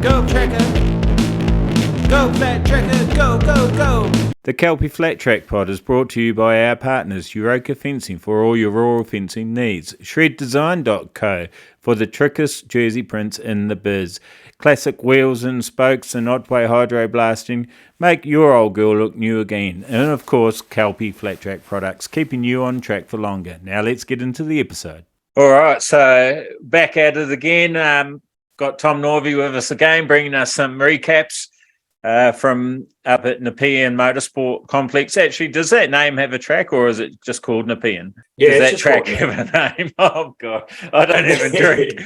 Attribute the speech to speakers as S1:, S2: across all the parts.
S1: Go Trekker! Go Flat Trekker! Go, go, go!
S2: The Kelpie Flat Track Pod is brought to you by our partners, Euroka Fencing, for all your rural fencing needs, shreddesign.co for the trickiest jersey prints in the biz, Classic Wheels and Spokes and Otway Hydro Blasting, make your old girl look new again, and of course Kelpie Flat Track products, keeping you on track for longer. Now let's get into the episode. Alright, so back at it again. Got Tom Norvey with us again, bringing us some recaps from up at Nepean Motorsport Complex. Actually, does that name have a track, or is it just called Nepean?
S3: Yeah,
S2: does that track have a name? Oh, God. I don't even drink.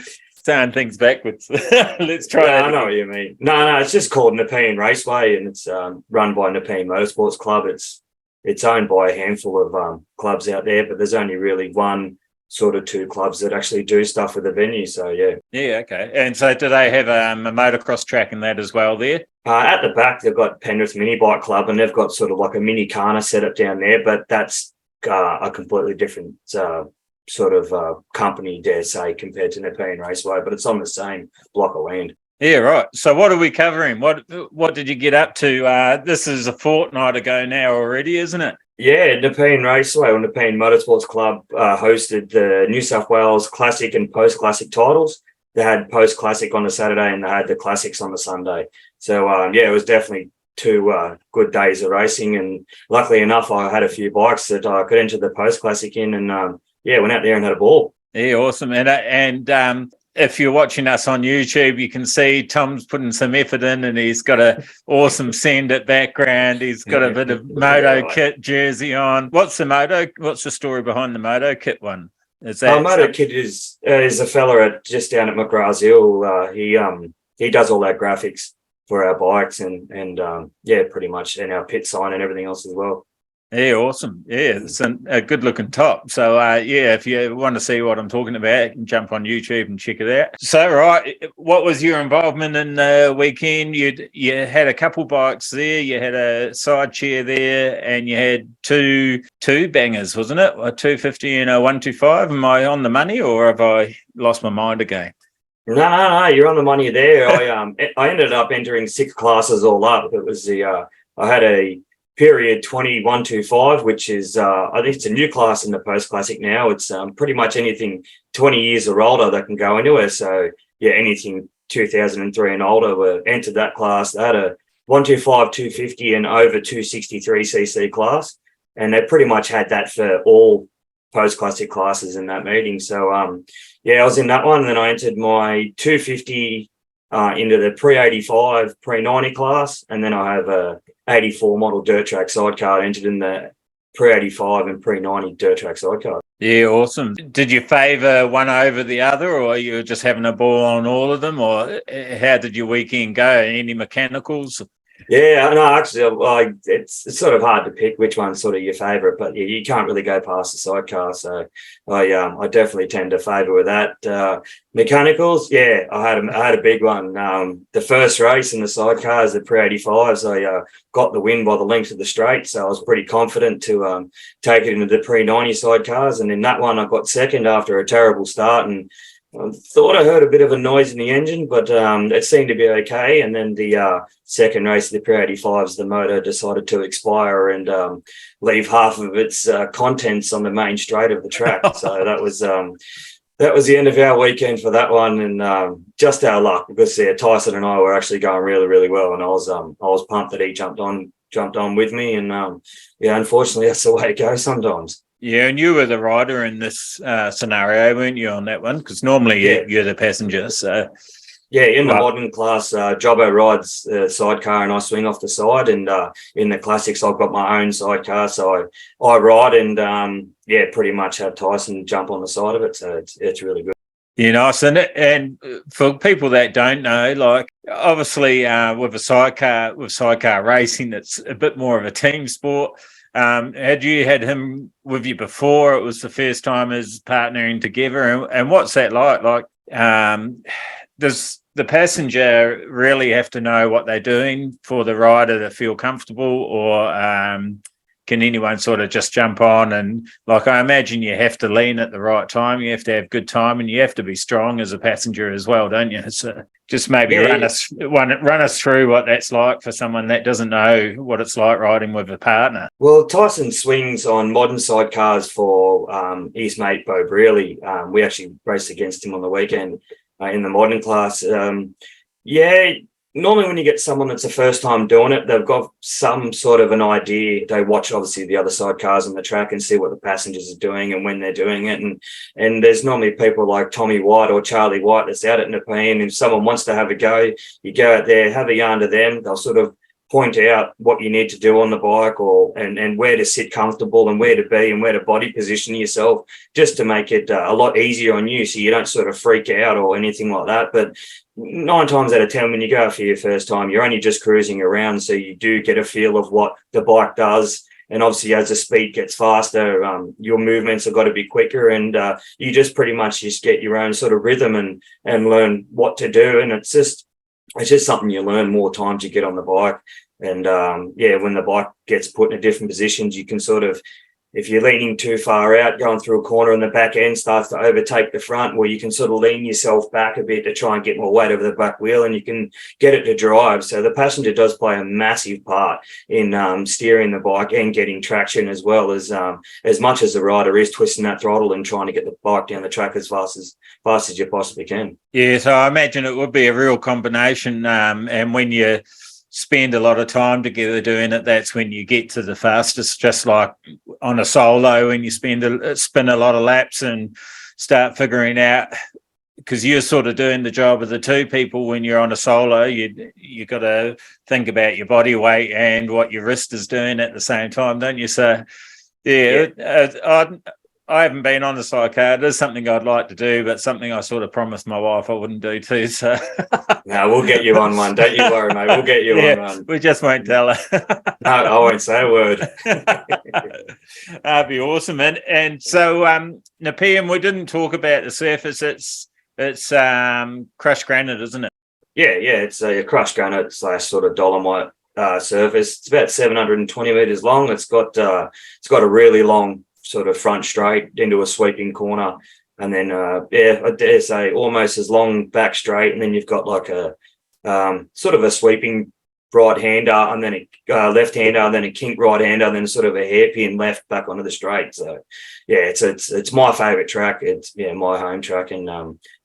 S2: Saying things backwards. Let's try that.
S3: I know what you mean. No, it's just called Nepean Raceway, and it's run by Nepean Motorsports Club. It's owned by a handful of clubs out there, but there's only really one, sort of two clubs that actually do stuff with the venue. So, yeah.
S2: Yeah, okay. And so do they have a motocross track in that as well there?
S3: At the back, they've got Penrith Mini Bike Club, and they've got sort of like a mini Kana set up down there, but that's a completely different sort of company, dare say, compared to Nepean Raceway, but it's on the same block of land.
S2: Yeah, right. So what are we covering? What did you get up to? This is a fortnight ago now already, isn't it?
S3: Yeah, Nepean Raceway or Nepean Motorsports Club hosted the New South Wales Classic and Post-Classic titles. They had Post-Classic on the Saturday and they had the Classics on the Sunday. So, it was definitely two good days of racing. And luckily enough, I had a few bikes that I could enter the Post-Classic in and, went out there and had a ball.
S2: Yeah, awesome. And if you're watching us on YouTube, you can see Tom's putting some effort in and he's got a awesome Send It background. He's got a bit of Moto Kit jersey on. What's the story behind the Moto Kit one? Is that
S3: Moto Kit is a fella just down at McGrath's Hill. He does all our graphics for our bikes and pretty much, and our pit sign and everything else as well.
S2: Yeah, awesome. Yeah, it's a good-looking top. So, if you want to see what I'm talking about, you can jump on YouTube and check it out. So, right, what was your involvement in the weekend? You had a couple bikes there, you had a side chair there, and you had two bangers, wasn't it? A 250 and a 125. Am I on the money, or have I lost my mind again?
S3: No, you're on the money there. I ended up entering 6 classes all up. It was I had a period 2125, which is I think it's a new class in the Post Classic now. It's pretty much anything 20 years or older that can go into it. So yeah, anything 2003 and older were entered that class. They had a 125, 250 and over 263cc class, and they pretty much had that for all Post Classic classes in that meeting. So I was in that one, and then I entered my 250 into the pre-85, pre-90 class, and then I have a 84 model dirt track sidecar entered in the pre-85 and pre-90 dirt track sidecar.
S2: Yeah, awesome. Did you favour one over the other, or you were just having a ball on all of them, or how did your weekend go? Any mechanicals?
S3: Yeah, no, actually, it's sort of hard to pick which one's sort of your favourite, but yeah, you can't really go past the sidecar. So I definitely tend to favour with that. Mechanicals, yeah, I had a big one. The first race in the sidecars, the pre-85s, I got the win by the length of the straight, so I was pretty confident to take it into the pre-90 sidecars. And in that one, I got second after a terrible start, and I thought I heard a bit of a noise in the engine, but it seemed to be okay. And then the second race of the pre-85s, the motor decided to expire and leave half of its contents on the main straight of the track. So that was the end of our weekend for that one, and just our luck, because Tyson and I were actually going really, really well, and I was pumped that he jumped on with me, and unfortunately that's the way it goes sometimes.
S2: Yeah, and you were the rider in this scenario, weren't you, on that one? Because normally you're the passenger. So
S3: yeah, in the modern class, Jobbo rides the sidecar and I swing off the side. And in the classics, I've got my own sidecar, so I ride and pretty much have Tyson jump on the side of it. So it's really good.
S2: Yeah, nice. And for people that don't know, like obviously with sidecar racing, it's a bit more of a team sport. Had you had him with you before? It was the first time as partnering together, and what's that like? Like, does the passenger really have to know what they're doing for the rider to feel comfortable, or can anyone sort of just jump on? And like, I imagine you have to lean at the right time. You have to have good time, and you have to be strong as a passenger as well, don't you? So just maybe run us through what that's like for someone that doesn't know what it's like riding with a partner.
S3: Well, Tyson swings on modern sidecars for his mate Bo Brearley. We actually raced against him on the weekend in the modern class. Normally when you get someone that's the first time doing it, they've got some sort of an idea. They watch obviously the other sidecars on the track and see what the passengers are doing and when they're doing it. And there's normally people like Tommy White or Charlie White that's out at Nepean. If someone wants to have a go, you go out there, have a yarn to them. They'll sort of point out what you need to do on the bike and where to sit comfortable and where to be and where to body position yourself, just to make it a lot easier on you so you don't sort of freak out or anything like that. But 9 times out of 10, when you go for your first time, you're only just cruising around, so you do get a feel of what the bike does. And obviously, as the speed gets faster, your movements have got to be quicker, and you just pretty much just get your own sort of rhythm and learn what to do. And it's just something you learn more times you get on the bike. And when the bike gets put in different positions, you can sort of, if you're leaning too far out, going through a corner and the back end starts to overtake the front, well, you can sort of lean yourself back a bit to try and get more weight over the back wheel, and you can get it to drive. So the passenger does play a massive part in steering the bike and getting traction, as well as much as the rider is twisting that throttle and trying to get the bike down the track as fast as you possibly can.
S2: Yeah, so I imagine it would be a real combination. And when you spend a lot of time together doing it, that's when you get to the fastest. Just like on a solo, when you spin a lot of laps and start figuring out, because you're sort of doing the job of the two people. When you're on a solo, you got to think about your body weight and what your wrist is doing at the same time, don't you? So I haven't been on a sidecar. It is something I'd like to do, but something I sort of promised my wife I wouldn't do too. So
S3: no, we'll get you on one. Don't you worry, mate. We'll get you on one.
S2: We just won't tell her.
S3: No, I won't say a word.
S2: That'd be awesome. And so Nepean, we didn't talk about the surface. It's crushed granite, isn't it?
S3: Yeah. It's a crushed granite / sort of dolomite surface. It's about 720 meters long. It's got a really long sort of front straight into a sweeping corner, and then I dare say almost as long back straight, and then you've got like a sort of a sweeping right hander, and then a left hander, and then a kink right hander, and then sort of a hairpin left back onto the straight. So it's my favorite track. It's my home track, and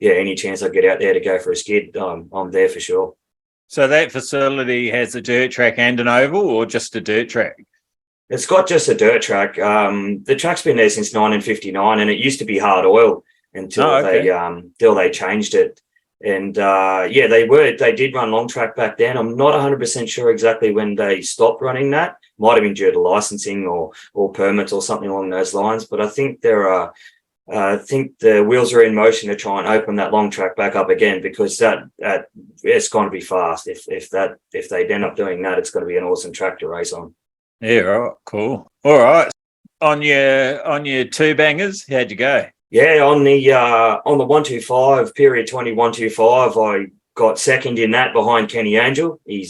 S3: any chance I get out there to go for a skid, I'm there for sure.
S2: So that facility has a dirt track and an oval, or just a dirt track?
S3: It's got just a dirt track. The track's been there since 1959, and it used to be hard oil until they changed it. And they did run long track back then. I'm not 100% sure exactly when they stopped running that. Might have been due to licensing or permits or something along those lines. But I think the wheels are in motion to try and open that long track back up again, because that it's going to be fast. If they end up doing that, it's going to be an awesome track to race on.
S2: Yeah, right, cool. All right. On your two bangers, how'd you go?
S3: Yeah, on the 125, period 20 125, I got second in that behind Kenny Angel. We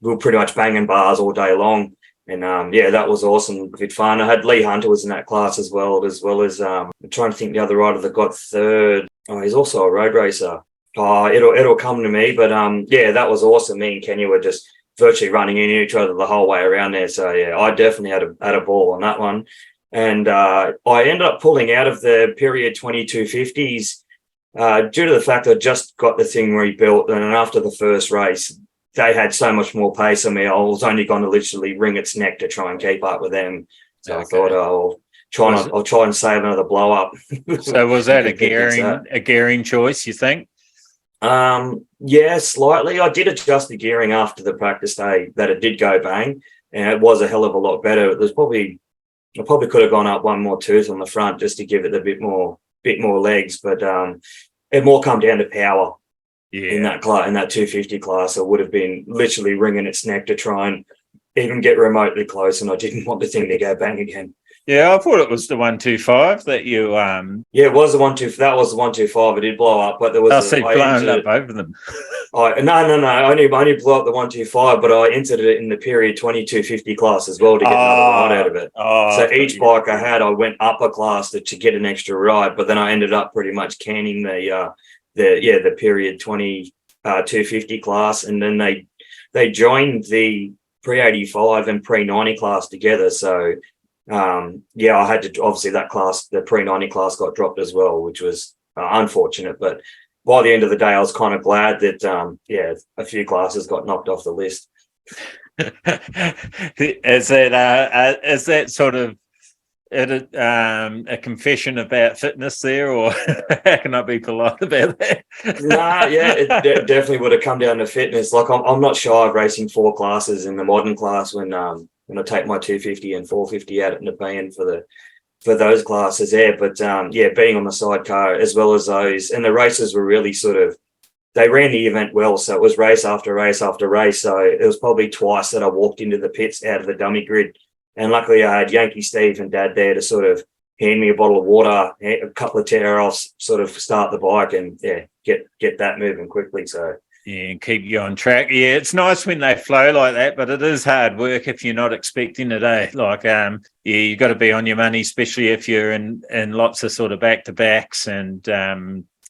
S3: were pretty much banging bars all day long. And that was awesome. A bit fun. I had Lee Hunter was in that class as well as I'm trying to think the other rider that got third. Oh, he's also a road racer. Oh, it'll come to me. But that was awesome. Me and Kenny were just virtually running into each other the whole way around there. So I definitely had a ball on that one. And I ended up pulling out of the period 2250s due to the fact I just got the thing rebuilt. And after the first race, they had so much more pace than me. I was only going to literally wring its neck to try and keep up with them. So I thought I'll try and save another blow up.
S2: So was that a gearing choice, you think?
S3: Yeah, slightly. I did adjust the gearing after the practice day that it did go bang, and it was a hell of a lot better. I probably could have gone up one more tooth on the front just to give it a bit more legs, but it more come down to power. Yeah. In that 250 class, I would have been literally wringing its neck to try and even get remotely close, and I didn't want the thing to go bang again.
S2: Yeah, I thought it was the 125 that you
S3: Yeah, it was the 125. That was the 125. It did blow up, but there was
S2: I see
S3: I
S2: blown
S3: entered
S2: up
S3: it.
S2: both of them.
S3: No. I only blew up the 125, but I entered it in the period 2250 class as well to get another ride out of it. So
S2: I've got
S3: each
S2: you.
S3: bike I had, I went up a class to get an extra ride, but then I ended up pretty much canning the period 250 class, and then they joined the pre 85 and pre 90 class together. So I had to, obviously that class, the pre 90 class got dropped as well, which was unfortunate, but by the end of the day, I was kind of glad that a few classes got knocked off the list.
S2: Is that sort of a confession about fitness there, or how can I be polite about that?
S3: It definitely would have come down to fitness. Like I'm not shy of racing 4 classes in the modern class when I take my 250 and 450 out at Nepean for those classes there. But being on the sidecar as well as those, and the races were really they ran the event well. So it was race after race after race. So it was probably twice that I walked into the pits out of the dummy grid. And luckily I had Yankee Steve and Dad there to sort of hand me a bottle of water, a couple of tear offs, sort of start the bike and get that moving quickly. So
S2: yeah, and keep you on track. Yeah, it's nice when they flow like that, but it is hard work if you're not expecting it, eh? Like, you got to be on your money, especially if you're in lots of sort of back-to-backs. And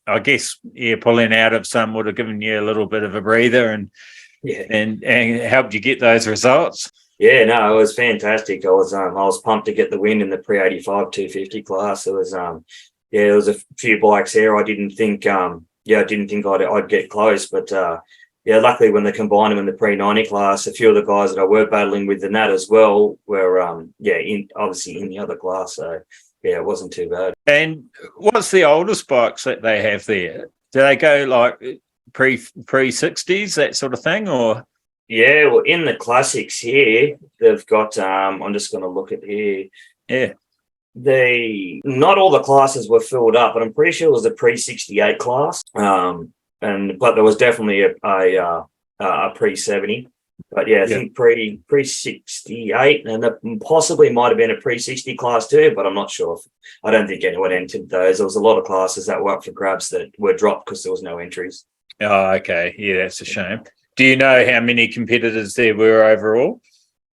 S2: I guess, pulling out of some would have given you a little bit of a breather and helped you get those results.
S3: Yeah, no, it was fantastic. I was pumped to get the win in the pre 85 250 class. It was there was a few bikes there. I didn't think I'd get close, but luckily when they combined them in the pre 90 class, a few of the guys that I were battling with in that as well were obviously in the other class. So it wasn't too bad.
S2: And what's the oldest bikes that they have there? Do they go like pre 60s, that sort of thing, or?
S3: Yeah, well, in the classics here, they've got. I'm just going to look at here.
S2: Yeah,
S3: not all the classes were filled up, but I'm pretty sure it was a pre 68 class. But there was definitely a pre 70. But I think pre 68, and there possibly might have been a pre 60 class too, but I'm not sure. I don't think anyone entered those. There was a lot of classes that were up for grabs that were dropped because there was no entries.
S2: Oh, okay. Yeah, that's a shame. Do you know how many competitors there were overall?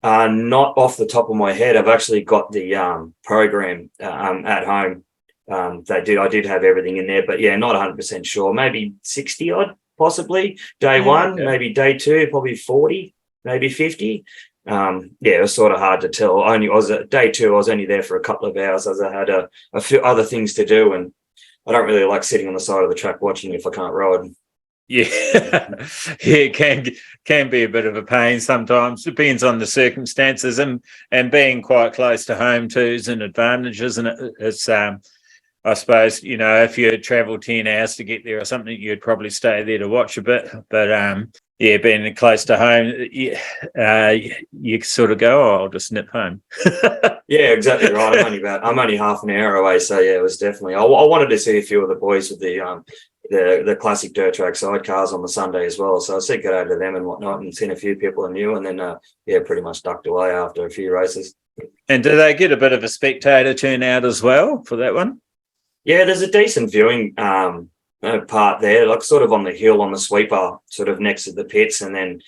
S3: Not off the top of my head. I've actually got the program at home. I did have everything in there, but not 100% sure. Maybe 60 odd, possibly. Day one, maybe day two, probably 40, maybe 50. It was sort of hard to tell. I was at day two. I was only there for a couple of hours as I had a few other things to do, and I don't really like sitting on the side of the track watching if I can't ride.
S2: Yeah, it can be a bit of a pain sometimes. Depends on the circumstances, and being quite close to home too is an advantage, isn't it? It's I suppose, if you travel 10 hours to get there or something, you'd probably stay there to watch a bit. But being close to home, you sort of go, I'll just nip home.
S3: Yeah, exactly right. I'm only half an hour away, so it was definitely. I wanted to see a few of the boys with the classic dirt track sidecars on the Sunday as well. So I said good day to them and whatnot, and seen a few people I knew, and then pretty much ducked away after a few races.
S2: And do they get a bit of a spectator turnout as well for that one?
S3: Yeah, there's a decent viewing part there, like sort of on the hill on the sweeper, sort of next to the pits, and then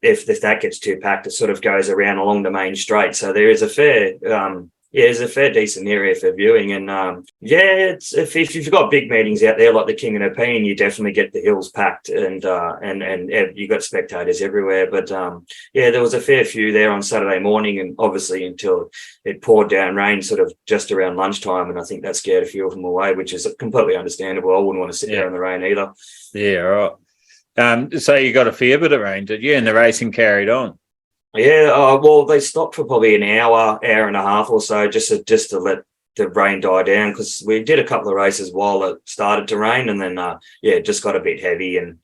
S3: if that gets too packed, it sort of goes around along the main straight. So there is a fair there's a fair decent area for viewing, and it's if you've got big meetings out there like the King and Nepean, you definitely get the hills packed, and you got spectators everywhere. But there was a fair few there on Saturday morning, and obviously until it poured down rain, sort of just around lunchtime, and I think that scared a few of them away, which is completely understandable. I wouldn't want to sit there in the rain either. Yeah,
S2: right. So you got a fair bit of rain, did you? And the racing carried on.
S3: Yeah, well, they stopped for probably an hour and a half or so, just to let the rain die down, because we did a couple of races while it started to rain, and then it just got a bit heavy, and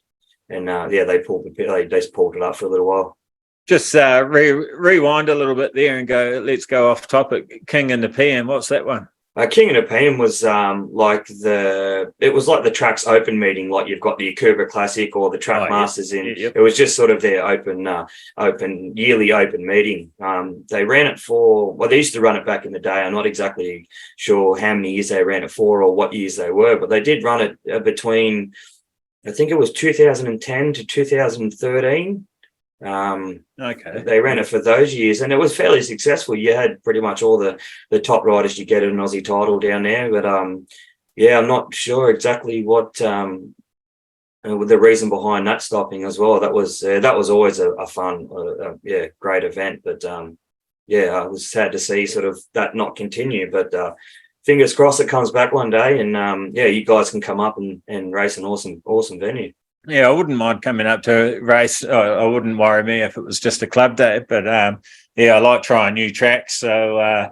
S3: they pulled it up for a little while.
S2: Just rewind a little bit there and let's go off topic. King and Nepean, what's that one?
S3: King and Nepean was it was like the track's open meeting, like you've got the Akuba Classic or the Track
S2: Oh, yeah.
S3: Masters in.
S2: Yep.
S3: It was just sort of their yearly open meeting. They ran it for, well, they used to run it back in the day. I'm not exactly sure how many years they ran it for or what years they were, but they did run it between, I think it was 2010 to 2013.
S2: Okay.
S3: They ran it for those years, and it was fairly successful. You had pretty much all the top riders you get an Aussie title down there, but yeah, I'm not sure exactly what the reason behind that stopping as well. That was always a fun, great event, but yeah, I was sad to see sort of that not continue, but fingers crossed it comes back one day, and yeah, you guys can come up and race an awesome venue.
S2: Yeah, I wouldn't mind coming up to race. I wouldn't worry me if it was just a club day, but yeah, I like trying new tracks. So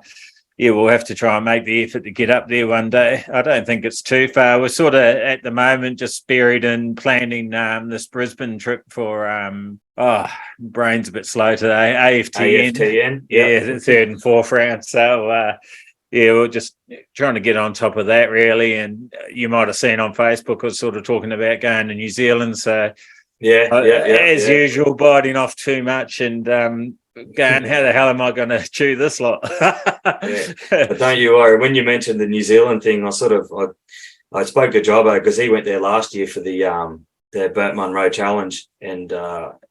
S2: yeah, we'll have to try and make the effort to get up there one day. I don't think it's too far. We're sort of at the moment just buried in planning this Brisbane trip for brain's a bit slow today. AFTN. Yeah, the third and fourth round. So yeah, we're just trying to get on top of that, really. And you might have seen on Facebook, I was sort of talking about going to New Zealand. So, as usual, biting off too much and going, how the hell am I going to chew this lot?
S3: Yeah. But don't you worry. When you mentioned the New Zealand thing, I spoke to Jobbo because he went there last year for the Burt Munro Challenge. And,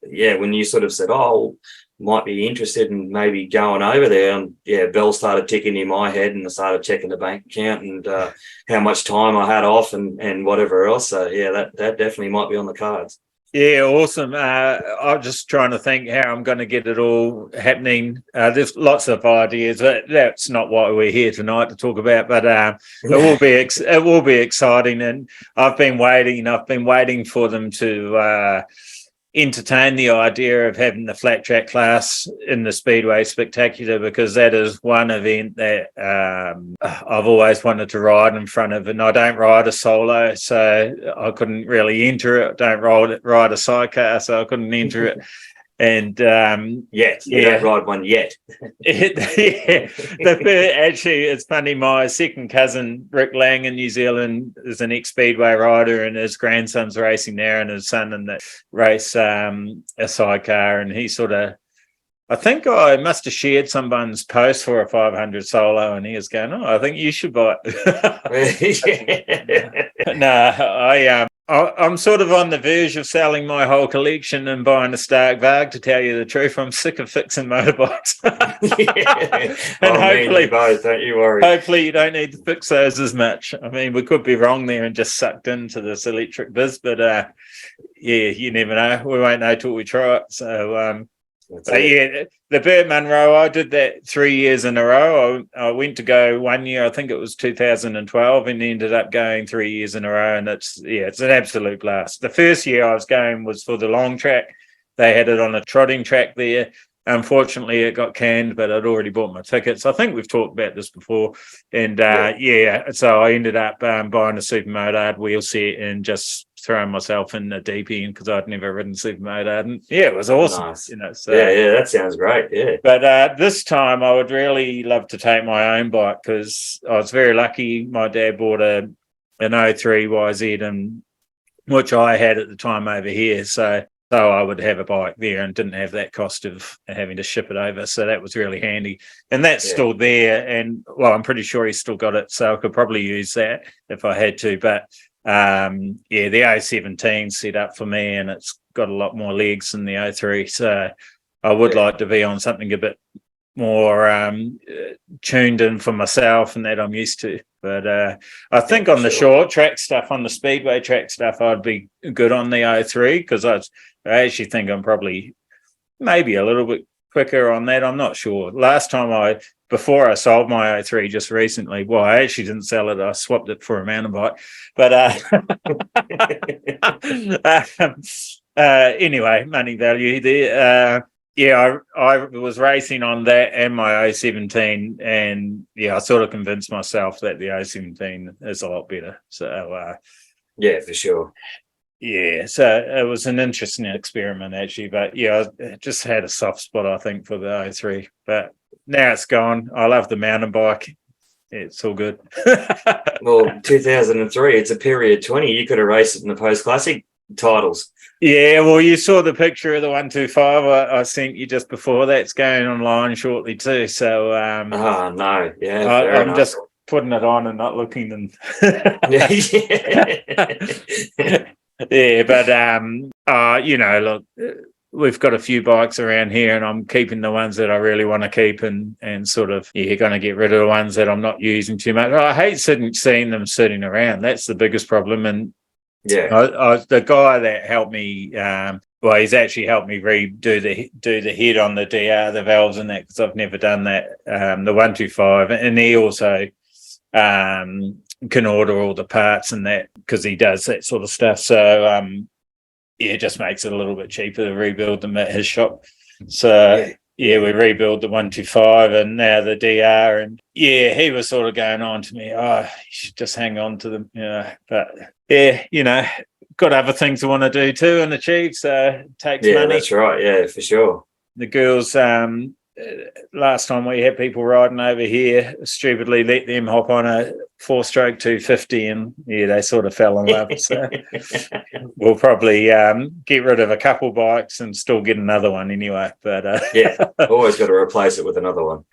S3: yeah, when you sort of said, oh, might be interested in maybe going over there, and yeah, bells started ticking in my head, and I started checking the bank account and how much time I had off and whatever else. So yeah, that definitely might be on the cards.
S2: Yeah, awesome. I'm just trying to think how I'm going to get it all happening. There's lots of ideas. That's not what we're here tonight to talk about, but it will be exciting. And I've been waiting for them to entertain the idea of having the flat track class in the Speedway Spectacular, because that is one event that I've always wanted to ride in front of, and I don't ride a solo, so I couldn't really enter it. I don't ride a sidecar, so I couldn't enter it. And
S3: don't ride one yet.
S2: Actually, it's funny. My second cousin Rick Lang in New Zealand is an ex-speedway rider, and his grandson's racing there, and his son in the race a sidecar. And he sort of, I think I must have shared someone's post for a 500 solo, and he was going, "Oh, I think you should buy it." No, I'm sort of on the verge of selling my whole collection and buying a Stark Varg, to tell you the truth. I'm sick of fixing motorbikes. And hopefully,
S3: both, don't you worry.
S2: Hopefully you don't need to fix those as much. I mean, we could be wrong there and just sucked into this electric biz, but yeah, you never know. We won't know till we try it. So yeah, the Burt Munro, I did that 3 years in a row. I went to go 1 year, I think it was 2012, and ended up going 3 years in a row. And it's an absolute blast. The first year I was going was for the long track. They had it on a trotting track there. Unfortunately, it got canned, but I'd already bought my tickets. I think we've talked about this before. And so I ended up buying a super motard wheel set and just throwing myself in the deep end, because I'd never ridden super motard. And yeah, it was awesome.
S3: Nice.
S2: So,
S3: yeah, that sounds great. Yeah.
S2: But this time I would really love to take my own bike, because I was very lucky. My dad bought an 03 YZ, and which I had at the time over here. So I would have a bike there and didn't have that cost of having to ship it over. So that was really handy. And that's still there. And, well, I'm pretty sure he's still got it. So I could probably use that if I had to. But, the 017 set up for me, and it's got a lot more legs than the 03. So I would like to be on something a bit more tuned in for myself and that I'm used to. But I think on the short track stuff, on the speedway track stuff, I'd be good on the 03, because I actually think I'm probably maybe a little bit quicker on that. I'm not sure. Last time before I sold my 03 just recently, well, I actually didn't sell it. I swapped it for a mountain bike. But anyway, money value there. I was racing on that and my 017, and I sort of convinced myself that the 017 is a lot better. So
S3: yeah, for sure.
S2: Yeah, so it was an interesting experiment, actually. But I just had a soft spot, I think, for the 03. But now it's gone. I love the mountain bike. it's all good.
S3: Well, 2003, it's a period 20. You could have raced it in the Post Classic titles.
S2: Yeah, well, you saw the picture of the 125 I sent you just before. That's going online shortly too. So
S3: Oh, no. Yeah, fair
S2: I'm
S3: enough.
S2: just putting it on and not looking. And yeah, but you know, look, we've got a few bikes around here, and I'm keeping the ones that I really want to keep, and sort of going to get rid of the ones that I'm not using too much. I hate seeing them sitting around. That's the biggest problem. And
S3: yeah,
S2: the guy that helped me, well, he's actually helped me do the head on the DR, the valves and that, because I've never done that. The 125, and he also can order all the parts and that, because he does that sort of stuff. So it just makes it a little bit cheaper to rebuild them at his shop. So we rebuild the 125 and now the DR, and he was sort of going on to me, oh, you should just hang on to them, but got other things I want to do too and achieve, so it takes money.
S3: That's right, for sure.
S2: The girls, last time we had people riding over here, stupidly let them hop on a 4-stroke 250, and they sort of fell in love. So we'll probably get rid of a couple bikes and still get another one anyway. But
S3: always got to replace it with another one.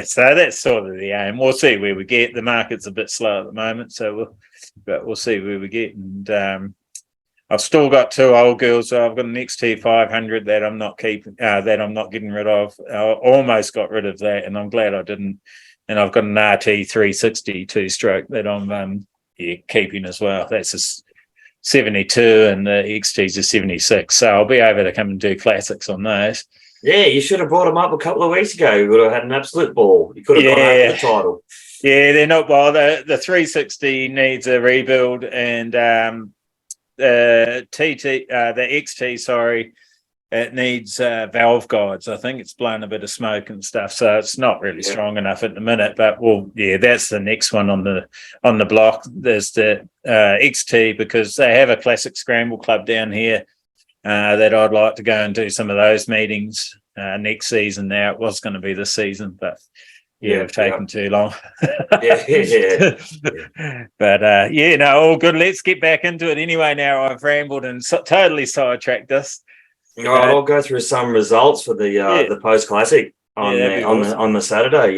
S2: So that's sort of the aim. We'll see where we get. The market's a bit slow at the moment, so we'll see where we get. And I've still got 2 old girls. So I've got an XT 500 that I'm not keeping, that I'm not getting rid of. I almost got rid of that, and I'm glad I didn't. And I've got an RT 360 2-stroke that I'm keeping as well. That's a 72, and the XT's a 76. So I'll be able to come and do classics on those.
S3: Yeah, you should have brought them up a couple of weeks ago. You would have had an absolute ball. You could have gone over the title. Yeah,
S2: they're not. Well, the 360 needs a rebuild, and the XT, sorry, it needs valve guides. I think it's blown a bit of smoke and stuff, so it's not really strong enough at the minute. But that's the next one on the block. There's the XT, because they have a classic scramble club down here that I'd like to go and do some of those meetings next season. Now, it was going to be this season, but we've taken too long. But all good. Let's get back into it anyway. Now I've rambled and totally sidetracked us.
S3: I'll go through some results for the Post Classic on the Saturday.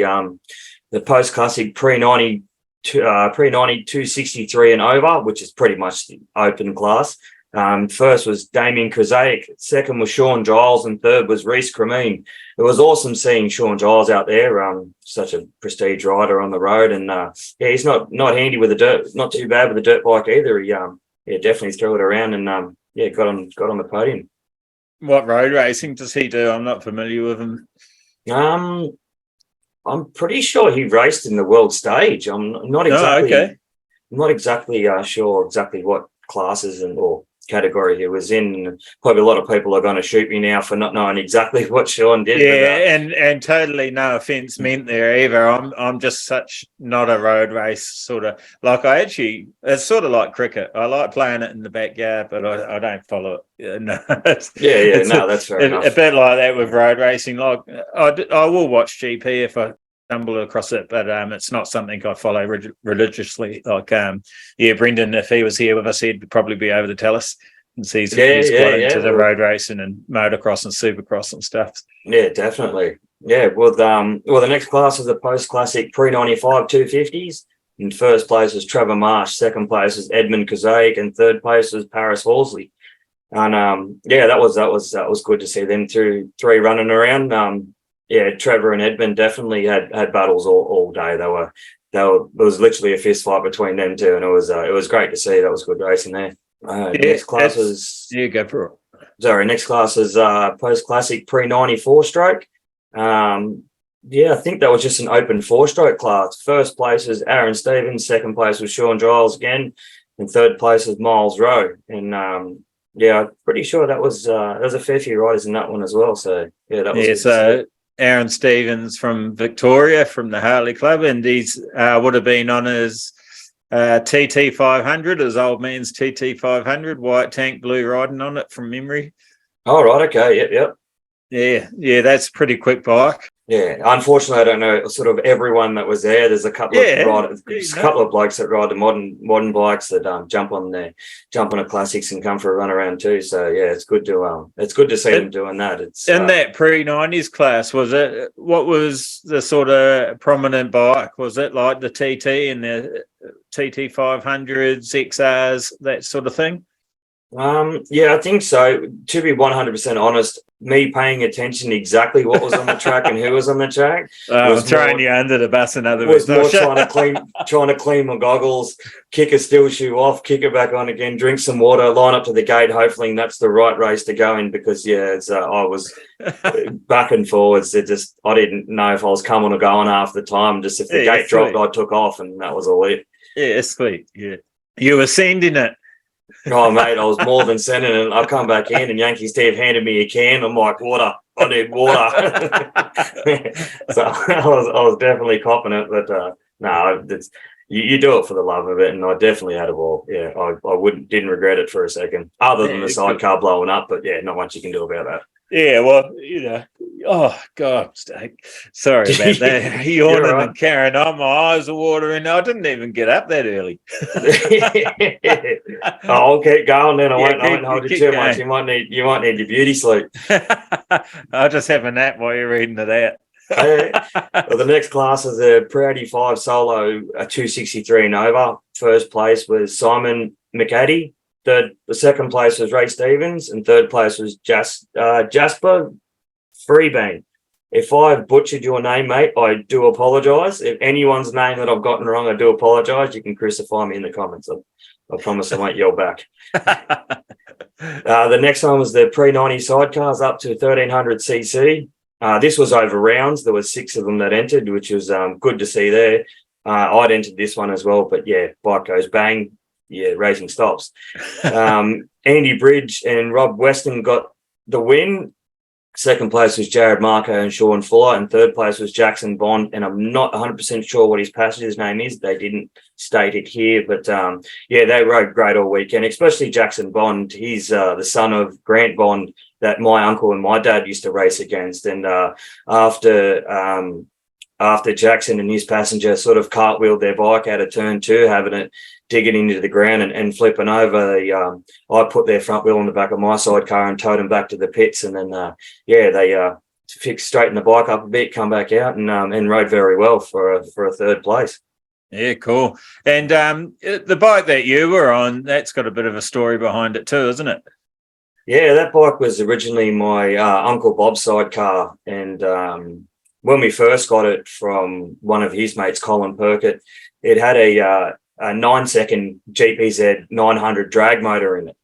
S3: The Post Classic pre-90 263 and over, which is pretty much the open class. First was Damien Krasaic, second was Sean Giles, and third was Reece Cremeen. It was awesome seeing Sean Giles out there, such a prestige rider on the road, and he's not handy with the dirt, not too bad with the dirt bike either. He definitely threw it around and got on the podium.
S2: What road racing does he do? I'm not familiar with him.
S3: I'm pretty sure he raced in the world stage. I'm not exactly sure exactly what classes or category he was in. Probably a lot of people are going to shoot me now for not knowing exactly what Sean did.
S2: And totally no offense meant there either. I'm just such not a road race sort of, like it's sort of like cricket. I like playing it in the backyard, but I don't follow it. That's fair enough. A bit like that with road racing. Like I will watch GP if I stumble across it, but it's not something I follow religiously. Like Brendan, if he was here with us, he'd probably be able to tell us, and he's quite into the road racing and motocross and supercross and stuff.
S3: Yeah, definitely. Yeah, well the next class is the Post Classic pre-95 250s. In first place was Trevor Marsh, second place was Edmund Kazaic, and third place was Paris Horsley. And that was good to see them three running around. Trevor and Edmund definitely had battles all day. There was literally a fist fight between them two, and it was great to see. That was good racing there. Next class is
S2: go for it.
S3: Sorry, next class is Post Classic pre-94 stroke. I think that was just an open 4-stroke class. First place is Aaron Stevens, second place was Sean Giles again, and third place is Miles Rowe. And I'm pretty sure that was there was a fair few riders in that one as well. So that was
S2: so Aaron Stevens from Victoria, from the Harley Club, and he's would have been on his TT 500, his old man's TT 500, white tank, blue riding on it from memory.
S3: Oh, right, okay, yep.
S2: Yeah, that's a pretty quick bike.
S3: Yeah, unfortunately, I don't know sort of everyone that was there. There's a couple of
S2: Yeah,
S3: riders,
S2: you
S3: a
S2: know.
S3: couple of blokes that ride the modern bikes that jump on the classics and come for a run around too. So yeah, it's good to see them
S2: In,
S3: doing that. It's
S2: in that pre-90s class, was it, what was the sort of prominent bike? Was it like the TT and the TT 500s, XRs, that sort of thing?
S3: Yeah, I think so. To be 100% honest, me paying attention to exactly what was on the track and who was on the track
S2: I'm
S3: was
S2: throwing
S3: more
S2: you under the bus, in other
S3: was
S2: words.
S3: more trying to clean my goggles, kick a steel shoe off, kick it back on again, drink some water, line up to the gate, hopefully that's the right race to go in, because I was back and forwards. I didn't know if I was coming or going half the time. Just if the
S2: Yeah,
S3: gate dropped,
S2: sweet.
S3: I took off, and that was all it.
S2: Yeah, sweet. Yeah. You were sending it.
S3: Oh, mate, I was more than sending it. I come back in and Yankee Steve handed me a can. I'm like, water. I need water. So I was definitely copping it, but no, you do it for the love of it, and I definitely had a ball. Yeah, I didn't regret it for a second, other than the
S2: Yeah, good.
S3: sidecar blowing up. But yeah, not much you can do about that.
S2: Yeah, well, oh God, sorry about that.
S3: You're
S2: Yawning
S3: right.
S2: and carrying on, my eyes are watering. I didn't even get up that early.
S3: I'll keep going then.
S2: Yeah,
S3: I won't hold you
S2: keep
S3: too much.
S2: going.
S3: You might need your beauty sleep.
S2: I'll just have a nap while you're reading it out.
S3: Well, the next class is a Proudy 5 Solo, a 263 Nova. First place was Simon McAddy. The second place was Ray Stevens, and third place was Jasper Freebean. If I've butchered your name, mate, I do apologise. If anyone's name that I've gotten wrong, I do apologise. You can crucify me in the comments. I promise I won't yell back. The next one was the pre-90 sidecars up to 1300cc. This was over rounds. There were 6 of them that entered, which was good to see there. I'd entered this one as well, but yeah, bike goes bang. Yeah, racing stops. Andy Bridge and Rob Weston got the win. Second place was Jared Marco and Sean Fuller, and third place was Jackson Bond. And I'm not 100% sure what his passenger's name is. They didn't state it here, but yeah, they rode great all weekend, especially Jackson Bond. He's the son of Grant Bond that my uncle and my dad used to race against. And after Jackson and his passenger sort of cartwheeled their bike out of turn 2, having it digging into the ground and flipping over, I put their front wheel on the back of my sidecar and towed them back to the pits. And then, they fixed, straightened the bike up a bit, come back out and rode very well for a third place.
S2: Yeah, cool. And the bike that you were on, that's got a bit of a story behind it too, isn't it?
S3: Yeah, that bike was originally my Uncle Bob's sidecar. And when we first got it from one of his mates, Colin Perkett, it had a 9-second GPZ 900 drag motor in it.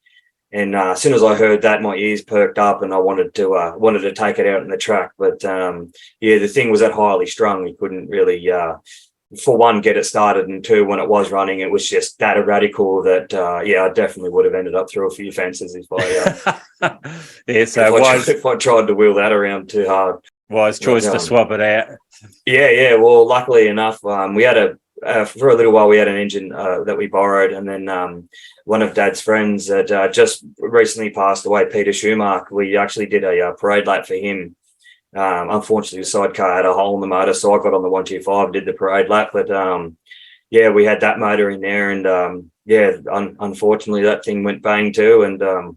S3: And as soon as I heard that, my ears perked up, and I wanted to take it out in the track. But the thing was that highly strung. We couldn't really, for one, get it started, and two, when it was running, it was just that erratical that I definitely would have ended up through a few fences if I tried to wheel that around too hard.
S2: Wise choice to swap it out.
S3: Yeah. Well, luckily enough, we had for a little while we had an engine that we borrowed, and then one of Dad's friends that just recently passed away, Peter Schumacher, we actually did a parade lap for him. Unfortunately, the sidecar had a hole in the motor, so I got on the 125, did the parade lap. But we had that motor in there, and unfortunately, that thing went bang too. And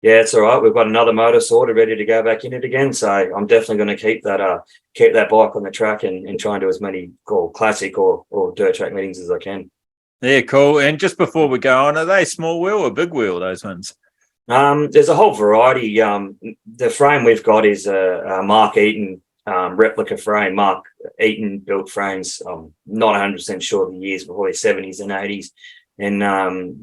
S3: it's all right. We've got another motor sorted, ready to go back in it again. So I'm definitely going to keep that bike on the track and try and do as many classic or dirt track meetings as I can.
S2: Yeah, cool. And just before we go on, are they small wheel or big wheel, those ones?
S3: There's a whole variety. The frame we've got is a Mark Eaton replica frame. Mark Eaton built frames. I'm not 100% sure the years, but probably 70s and 80s. And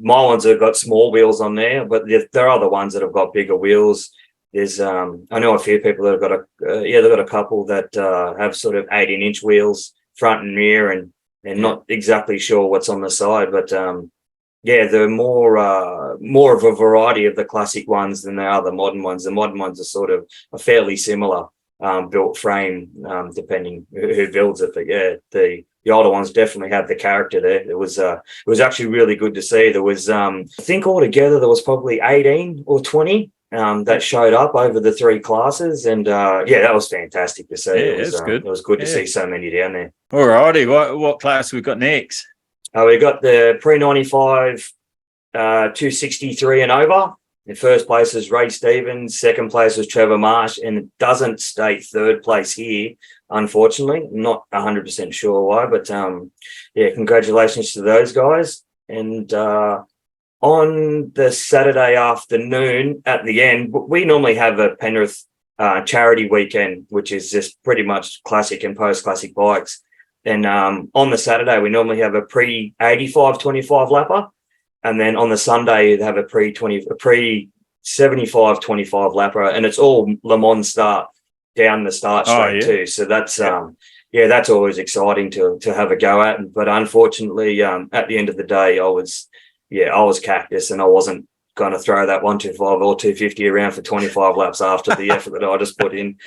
S3: my ones have got small wheels on there, but there are other ones that have got bigger wheels. There's I know a few people that have got they've got a couple that have sort of 18-inch wheels front and rear, and not exactly sure what's on the side, but they're more of a variety of the classic ones than they are the modern ones. The modern ones are sort of a fairly similar built frame, depending who builds it. But the older ones definitely have the character there. It was actually really good to see. There was I think altogether there was probably 18 or 20 that showed up over the 3 classes, and that was fantastic to see.
S2: Yeah, it's good.
S3: It was good to see so many down there.
S2: All righty, what class we got next?
S3: We got the pre-95 263 and over. In first place was Ray Stevens, second place was Trevor Marsh, and it doesn't state third place here, unfortunately. I'm not 100% sure why, but congratulations to those guys. And on the Saturday afternoon at the end, we normally have a Penrith charity weekend, which is just pretty much classic and post-classic bikes. And on the Saturday, we normally have a pre-85 25 lapper. And then on the Sunday, you have a pre-75 25 lapper, and it's all Le Mans start down the start straight too. So that's that's always exciting to have a go at. But unfortunately, at the end of the day, I was cactus, and I wasn't going to throw that 125 or 250 around for 25 laps after the effort that I just put in.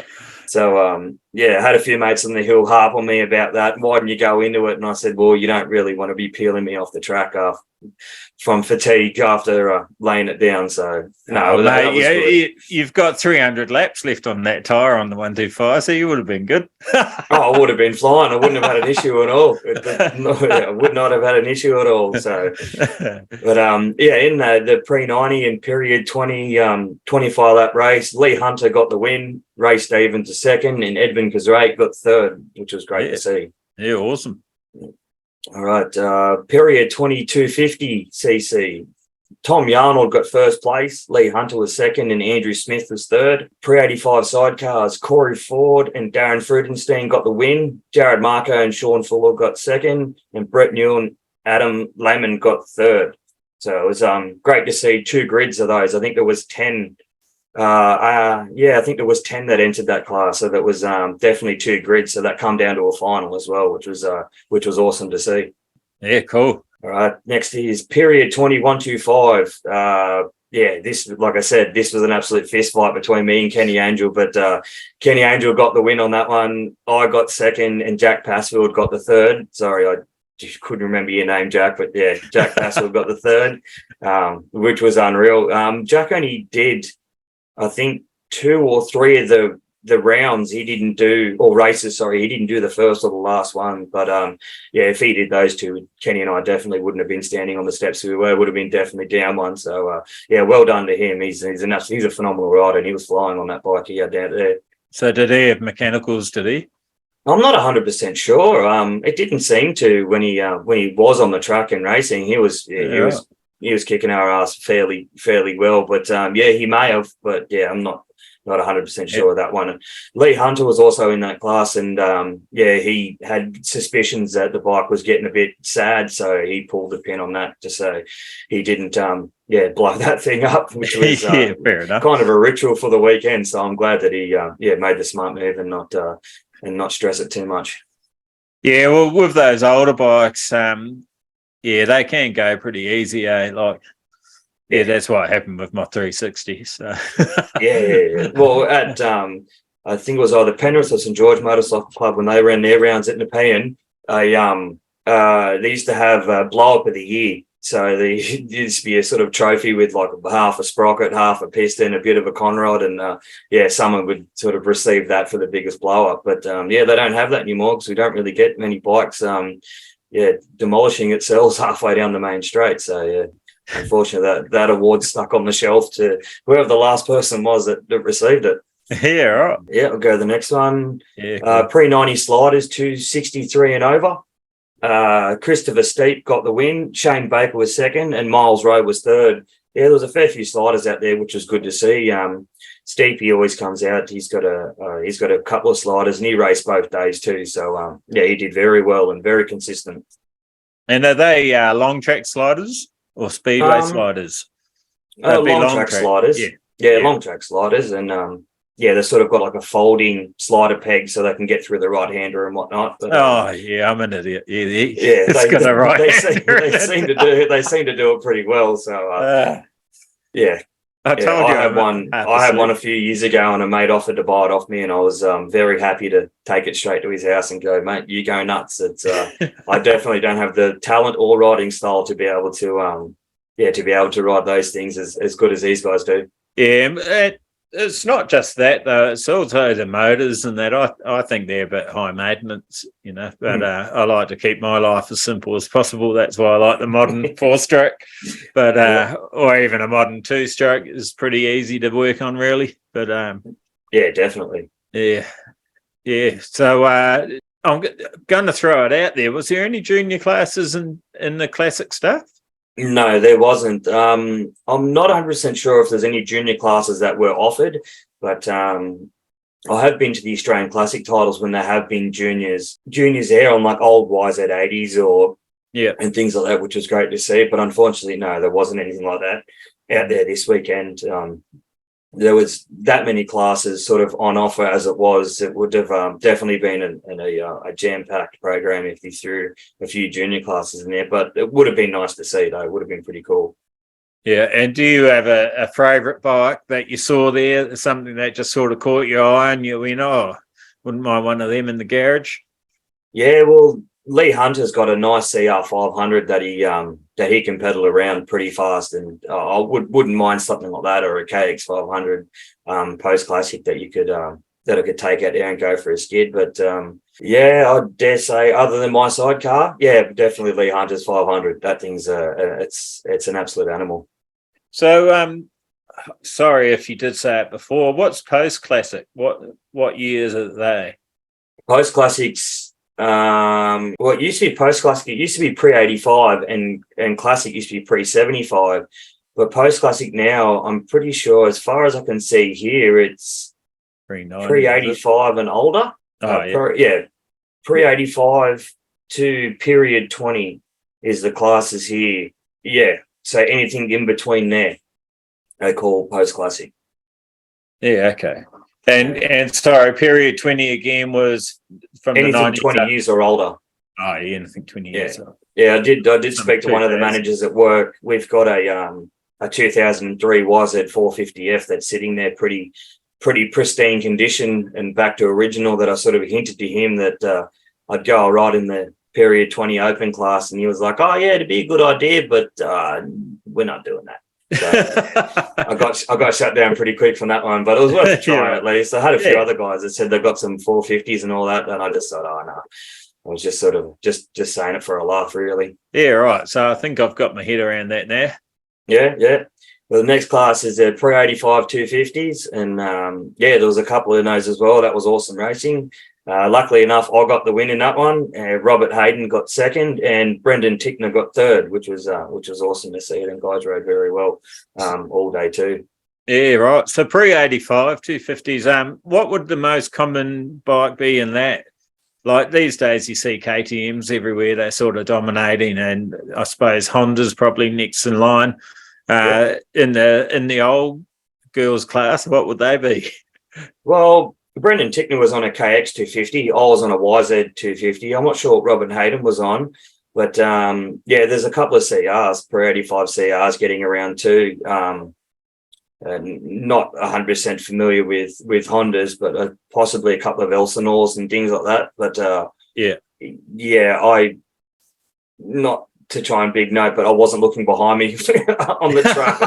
S3: So, I had a few mates on the hill harp on me about that. Why didn't you go into it? And I said, well, you don't really want to be peeling me off the track from fatigue after laying it down. So, no, that was good.
S2: You've got 300 laps left on that tyre on the 125, so you would have been good.
S3: I would have been flying. I wouldn't have had an issue at all. I would not have had an issue at all. So, but in the pre-90 and period 20, 25 lap race, Lee Hunter got the win, Ray Stevens a second, and Edwin Kazrate got third, which was great to see.
S2: Yeah, awesome.
S3: All right, period 2250 cc. Tom Yarnold got first place, Lee Hunter was second, and Andrew Smith was third. Pre-85 sidecars, Corey Ford and Darren Frudenstein got the win. Jared Marco and Sean Fuller got second, and Brett Newell and Adam Lehman got third. So it was great to see 2 grids of those. I think there was 10. I think there was 10 that entered that class. So that was definitely 2 grids. So that come down to a final as well, which was awesome to see.
S2: Yeah, cool.
S3: All right. Next is period 2125. This, like I said, this was an absolute fist fight between me and Kenny Angel, but Kenny Angel got the win on that one. I got second, and Jack Passfield got the third. Sorry, I just couldn't remember your name, Jack, but yeah, Jack Passfield got the third, which was unreal. Jack only did, I think, 2 or 3 of the rounds he didn't do, or races, sorry, he didn't do the first or the last one. But if he did those 2, Kenny and I definitely wouldn't have been standing on the steps we were, would have been definitely down one. So well done to him. He's a phenomenal rider, and he was flying on that bike he had down there.
S2: So did he have mechanicals, did he?
S3: I'm not 100% sure. It didn't seem to when he was on the track and racing. He was kicking our ass fairly well. But he may have. But I'm not 100% sure of that one. And Lee Hunter was also in that class, and he had suspicions that the bike was getting a bit sad, so he pulled the pin on that to say he didn't blow that thing up, which was
S2: fair enough.
S3: Kind of a ritual for the weekend. So I'm glad that he made the smart move and not stress it too much.
S2: Yeah, well, with those older bikes, they can go pretty easy, that's what happened with my 360. So
S3: Well, at I think it was either Penrith or St George Motorcycle Club, when they ran their rounds at Nepean, they used to have blow up of the year. So there used to be a sort of trophy with like half a sprocket, half a piston, a bit of a conrod, and someone would sort of receive that for the biggest blow up. But they don't have that anymore, because we don't really get many bikes demolishing itself halfway down the main straight. So unfortunately that award stuck on the shelf to whoever the last person was that received it.
S2: Yeah, right.
S3: Yeah, we'll go to the next one.
S2: Yeah, cool.
S3: Pre-90 sliders, 263 and over. Christopher Steep got the win. Shane Baker was second, and Miles Rowe was third. Yeah, there was a fair few sliders out there, which was good to see. Steep, he always comes out. He's got a couple of sliders, and he raced both days too. So he did very well and very consistent.
S2: And are they long track sliders or speedway sliders?
S3: Long track sliders. Yeah, long track sliders, and they sort of got like a folding slider peg so they can get through the right hander and whatnot. But,
S2: I'm an idiot.
S3: They seem to do it pretty well. So I told you I had one a few years ago, and a mate offered to buy it off me, and I was very happy to take it straight to his house and go, mate, you go nuts. It's I definitely don't have the talent or riding style to be able to ride those things as good as these guys do.
S2: Yeah, it's not just that though. It's also the motors and that. I think they're a bit high maintenance, But I like to keep my life as simple as possible. That's why I like the modern four-stroke. But or even a modern two-stroke is pretty easy to work on, really. But
S3: yeah, definitely.
S2: yeah. So I'm going to throw it out there. Was there any junior classes in the classic stuff?
S3: No, there wasn't. I'm not 100% sure if there's any junior classes that were offered, but I have been to the Australian Classic titles when there have been juniors there on like old YZ80s or and things like that, which was great to see. But unfortunately, no, there wasn't anything like that out there this weekend. There was that many classes sort of on offer as it was. It would have definitely been a jam-packed program if you threw a few junior classes in there. But it would have been nice to see, though. It would have been pretty cool.
S2: Yeah, and do you have a favourite bike that you saw there, something that just sort of caught your eye and you went, oh, wouldn't mind one of them in the garage?
S3: Yeah, well, Lee Hunter's got a nice CR 500 that he can pedal around pretty fast, and I wouldn't mind something like that, or a KX 500 post classic that you could that I could take out there and go for a skid. But yeah, I dare say, other than my sidecar, yeah, definitely Lee Hunter's 500. That thing's it's an absolute animal.
S2: So sorry if you did say it before. What's post classic? What years are they?
S3: Post classics. Well, it used to be post classic. It used to be pre 85, and classic used to be pre 75. But post classic now, I'm pretty sure, as far as I can see here, it's pre 85 and older. Pre 85 to period 20 is the classes here. Yeah, so anything in between there, they call post classic.
S2: Yeah, okay. And sorry, period 20 again was from
S3: anything 20 years or older.
S2: Oh, yeah, anything 20 years.
S3: Yeah, I did speak to one of the managers at work. We've got a 2003 YZ 450F that's sitting there pretty pristine condition and back to original, that I sort of hinted to him that I'd go all right in the period 20 open class, and he was like, oh yeah, it'd be a good idea, but we're not doing that. So I got shut down pretty quick from that one, but it was worth a try at least. I had a few other guys that said they've got some 450s and all that, and I just thought, oh no, I was just sort of just saying it for a laugh, really.
S2: Yeah, right. So I think I've got my head around that now.
S3: Yeah. Well, the next class is the pre-85 250s, and there was a couple of those as well. That was awesome racing. Luckily enough, I got the win in that one. Robert Hayden got second, and Brendan Tickner got third, which was awesome to see. And guys rode very well all day too.
S2: Yeah, right. So pre-85 250s. What would the most common bike be in that? Like these days, you see KTMs everywhere. They're sort of dominating, and I suppose Honda's probably next in line. In the old girls class, what would they be?
S3: Well, Brendan Tickner was on a KX 250. I was on a YZ 250. I'm not sure what Robin Hayden was on, but there's a couple of CRs, per 85 CRs getting around too. Not 100% familiar with Hondas, but possibly a couple of Elsinores and things like that. But I not to try and big note, but I wasn't looking behind me on the track. I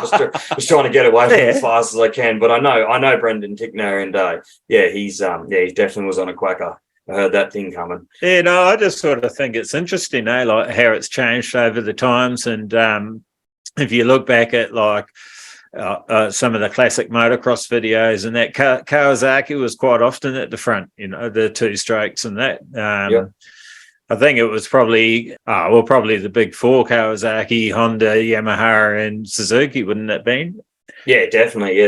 S3: was trying to get away from it as fast as I can. But I know Brendan Tickner, and he definitely was on a quacker. I heard that thing coming.
S2: Yeah, no, I just sort of think it's interesting, like how it's changed over the times. And if you look back at like some of the classic motocross videos, and that Kawasaki was quite often at the front, the two strokes and that. I think it was probably the big four: Kawasaki, Honda, Yamaha, and Suzuki, wouldn't it been?
S3: Yeah, definitely. Yeah,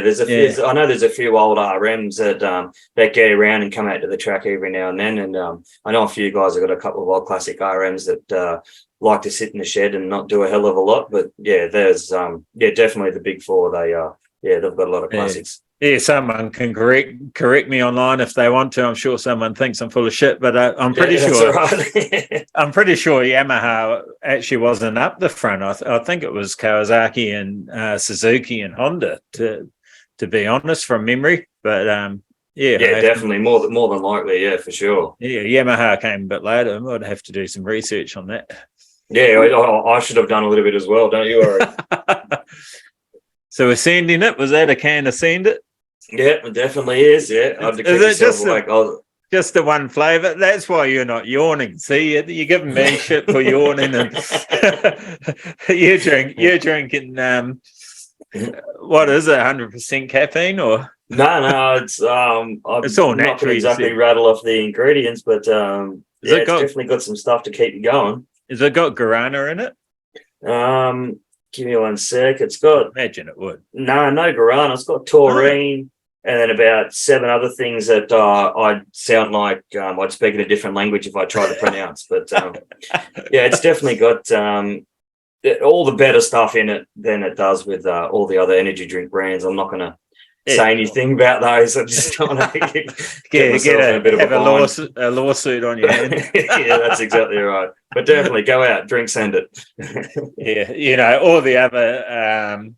S3: I know there's a few old RMs that get around and come out to the track every now and then, and I know a few guys have got a couple of old classic RMs that like to sit in the shed and not do a hell of a lot. But yeah, there's definitely the big four. They've got a lot of classics.
S2: Yeah, someone can correct me online if they want to. I'm sure someone thinks I'm full of shit, but I'm pretty sure. Right. I'm pretty sure Yamaha actually wasn't up the front. I think it was Kawasaki and Suzuki and Honda, to be honest, from memory. But
S3: definitely more than likely, yeah, for sure.
S2: Yeah, Yamaha came a bit later. I'd have to do some research on that.
S3: Yeah, I should have done a little bit as well, don't you worry.
S2: So ascending it, was that a can ascend it?
S3: Yeah, it definitely is. Yeah, I had to keep
S2: Is it
S3: myself awake.
S2: just the one flavour? That's why you're not yawning. See, you're giving me shit for yawning, and you're drinking. What is it? 100% caffeine, or
S3: No, it's
S2: it's all
S3: I'm not going
S2: natural?
S3: to
S2: You
S3: exactly
S2: said.
S3: rattle off the ingredients, but
S2: Has
S3: yeah,
S2: it
S3: it's
S2: got?
S3: definitely got some stuff to keep you going.
S2: Has it got guarana in it?
S3: Give me one sec. It's
S2: I
S3: got
S2: imagine it would.
S3: no guarana. It's got
S2: Oh,
S3: taurine and then about 7 other things that I'd sound like I'd speak in a different language if I tried to pronounce. But yeah, it's definitely got all the better stuff in it than it does with all the other energy drink brands. I'm not going to say anything about those. I just don't want to get myself in a bit of a bind.
S2: A lawsuit on your hand.
S3: Yeah, that's exactly right. But definitely go out, drink, send it.
S2: Yeah, all the other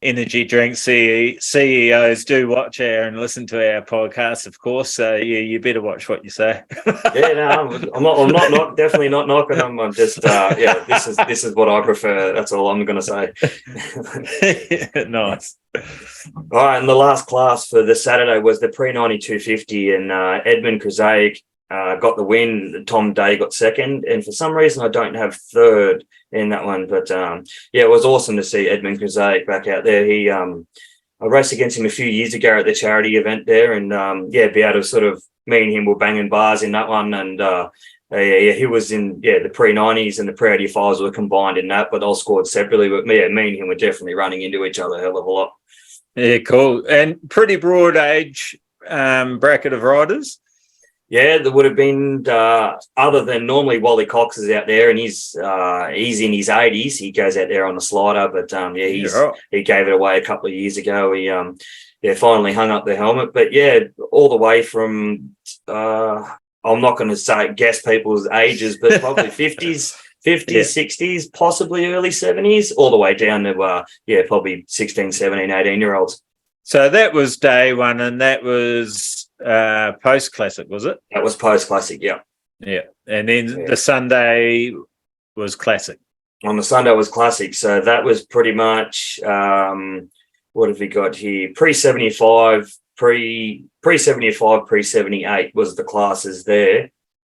S2: energy drink CEOs do watch and listen to our podcast, of course. So you better watch what you say.
S3: Yeah, no, I'm not definitely not knocking them. I'm just this is what I prefer. That's all I'm going to say.
S2: Nice.
S3: All right, and the last class for the Saturday was the pre-90 250, and Edmund Kruzaic got the win. Tom Day got second, and for some reason I don't have third in that one. But yeah, it was awesome to see Edmund Kruzaic back out there. I raced against him a few years ago at the charity event there, and be able to sort of me and him were banging bars in that one, and he was in the pre-90s and the pre-85s were combined in that, but all scored separately. But me and him were definitely running into each other a hell of a lot.
S2: Yeah, cool. And pretty broad age bracket of riders.
S3: Yeah, there would have been other than normally Wally Cox is out there and he's in his 80s. He goes out there on the slider, but he gave it away a couple of years ago. He finally hung up the helmet. But yeah, all the way from I'm not going to guess people's ages, but probably 50s, 60s, possibly early 70s, all the way down to probably 16, 17, 18-year-olds.
S2: So that was day one, and that was post Classic, was it?
S3: That was post Classic, yeah.
S2: Yeah. And then the Sunday was Classic.
S3: On the Sunday was Classic. So that was pretty much what have we got here? Pre-75, pre-75, pre-78 was the classes there.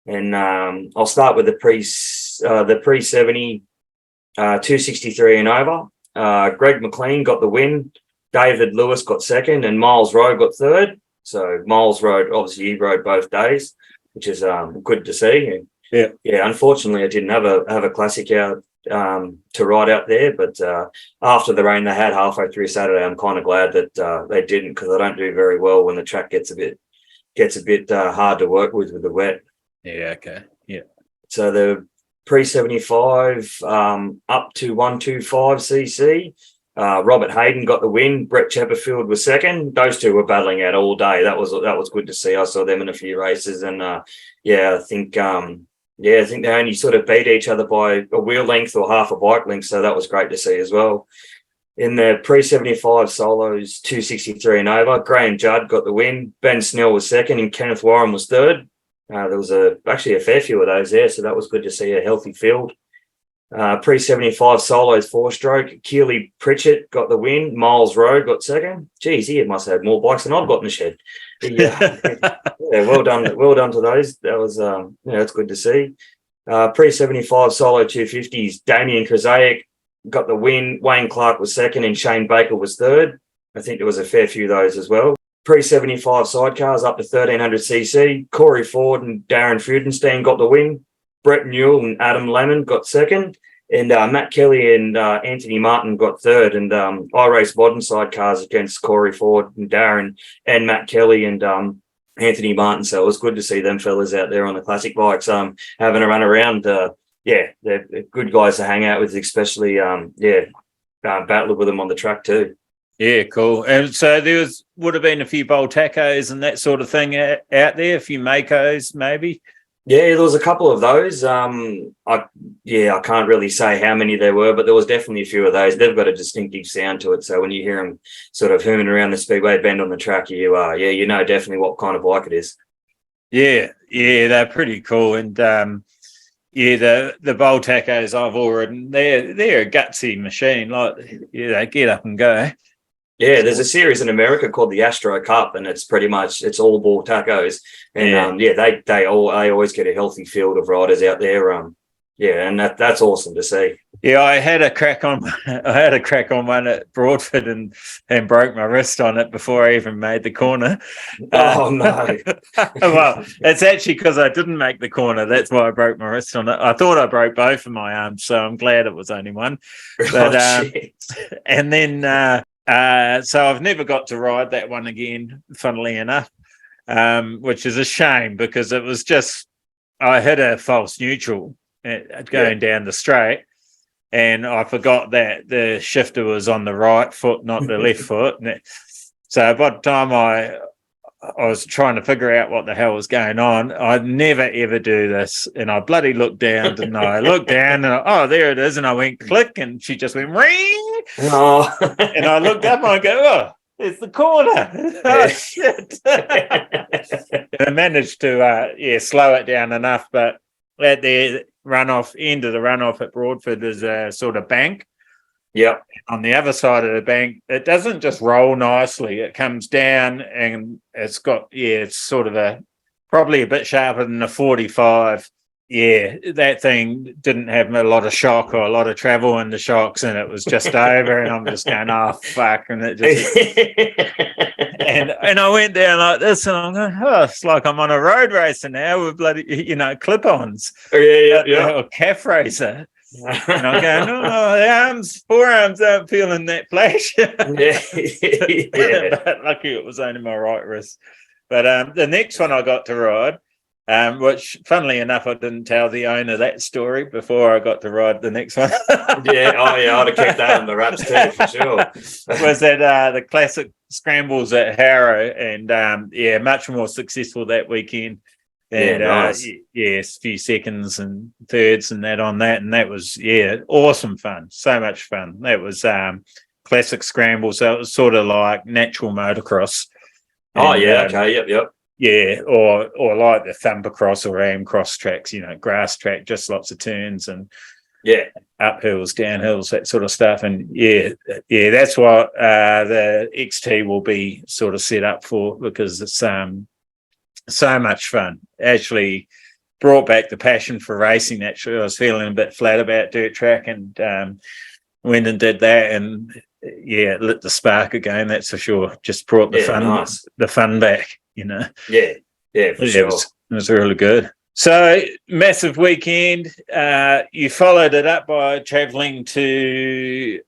S3: And I'll start with the pre-70, 263 and over. Greg McLean got the win. David Lewis got second, and Miles Rowe got third. So Miles rode, obviously, he rode both days, which is good to see. And unfortunately, I didn't have a Classic out to ride out there, but after the rain they had halfway through Saturday, I'm kind of glad that they didn't, because I don't do very well when the track gets a bit hard to work with the wet.
S2: Yeah. Okay. Yeah.
S3: So the pre-75 up to 125cc. Robert Hayden got the win. Brett Chepperfield was second. Those two were battling out all day. That was good to see. I saw them in a few races, and I think they only sort of beat each other by a wheel length or half a bike length. So that was great to see as well. In the pre-75 solos, 263 and over, Graham Judd got the win. Ben Snell was second, and Kenneth Warren was third. There was actually a fair few of those there, so that was good to see a healthy field. Pre-75 solos 4-stroke, Keely Pritchett got the win. Miles Rowe got second. Geez, he must have had more bikes than I've got in the shed. Well done to those. That was it's good to see. Pre-75 solo 250s, Damien Kruzaic got the win. Wayne Clark was second, and Shane Baker was third. I think there was a fair few of those as well. Pre-75 sidecars up to 1300cc, Corey Ford and Darren Freudenstein got the win. Brett Newell and Adam Lemon got second, and Matt Kelly and Anthony Martin got third. And I raced modern sidecars against Corey Ford and Darren and Matt Kelly and Anthony Martin. So it was good to see them fellas out there on the Classic bikes having a run around. They're good guys to hang out with, especially battle with them on the track too.
S2: Yeah, cool. And so would have been a few bowl tacos and that sort of thing out there, a few Makos maybe.
S3: Yeah, there was a couple of those. I can't really say how many there were, but there was definitely a few of those. They've got a distinctive sound to it. So when you hear them sort of hooming around the speedway bend on the track, you know definitely what kind of bike it is. Yeah,
S2: they're pretty cool. And the bowl tacos I've already, they're a gutsy machine. Like, they get up and go.
S3: Yeah, there's a series in America called the Astro Cup, and it's all ball tacos, and they always get a healthy field of riders out there. And that's awesome to see.
S2: Yeah, I had a crack on one at Broadford and broke my wrist on it before I even made the corner.
S3: Oh no!
S2: Well, it's actually because I didn't make the corner. That's why I broke my wrist on it. I thought I broke both of my arms, so I'm glad it was only one. But and then so I've never got to ride that one again, funnily enough, which is a shame because it was just I hit a false neutral going down the straight. And I forgot that the shifter was on the right foot, not the left foot. So by the time I was trying to figure out what the hell was going on, I'd never, ever do this. And I bloody looked down, didn't I? I looked down and there it is. And I went click and she just went ring.
S3: Oh.
S2: And I looked up and I go, oh, it's the corner. Oh, shit. And I managed to, slow it down enough. But at the end of the runoff at Broadford is a sort of bank.
S3: Yep.
S2: On the other side of the bank, it doesn't just roll nicely. It comes down and it's got, it's sort of probably a bit sharper than a 45. Yeah, that thing didn't have a lot of shock or a lot of travel in the shocks, and it was just over. And I'm just going, oh fuck! And it just and I went down like this, and I'm going, oh, it's like I'm on a road racer now with bloody clip-ons, or calf racer. And I'm going, the forearms aren't feeling that flash. But lucky it was only my right wrist. But the next one I got to ride. Which, funnily enough, I didn't tell the owner that story before I got to ride the next one.
S3: I'd have kept that on the wraps too, for sure.
S2: Was that the Classic Scrambles at Harrow, and much more successful that weekend. And
S3: nice.
S2: A few seconds and thirds and that on that, and that was awesome fun, so much fun. That was Classic Scramble, so it was sort of like natural motocross.
S3: Okay, yep.
S2: Yeah, or like the Thumpercross or Amcross tracks, grass track, just lots of turns and uphills, downhills, that sort of stuff. And that's what the XT will be sort of set up for, because it's so much fun. Actually brought back the passion for racing. Actually, I was feeling a bit flat about dirt track, and went and did that, and it lit the spark again. That's for sure. Just brought the fun back.
S3: For sure.
S2: It was really good. So massive weekend. You followed it up by travelling to.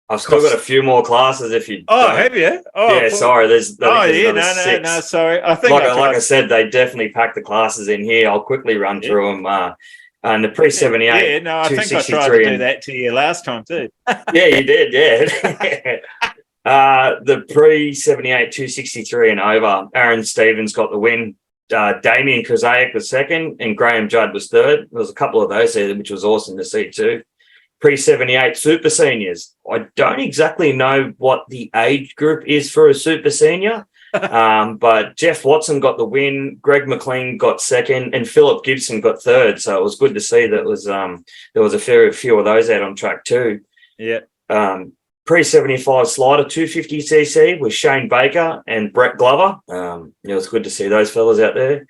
S3: I've still got a few more classes. If you.
S2: Oh, have you? Oh,
S3: yeah. Sorry. There's.
S2: No. Sorry. I think,
S3: like I said, they definitely packed the classes in here. I'll quickly run through them. And the pre-78.
S2: Yeah. No, I think I tried to do that to you last time too.
S3: Yeah, you did. Yeah. The pre-78 263 and over, Aaron Stevens got the win. Damien Kozaic was second, and Graham Judd was third. There was a couple of those there, which was awesome to see too. Pre-78 super seniors. I don't exactly know what the age group is for a super senior, but Jeff Watson got the win. Greg McLean got second, and Philip Gibson got third. So it was good to see that there was a fair few of those out on track too.
S2: Yeah.
S3: Pre-75 slider 250cc with Shane Baker and Brett Glover. It was good to see those fellas out there.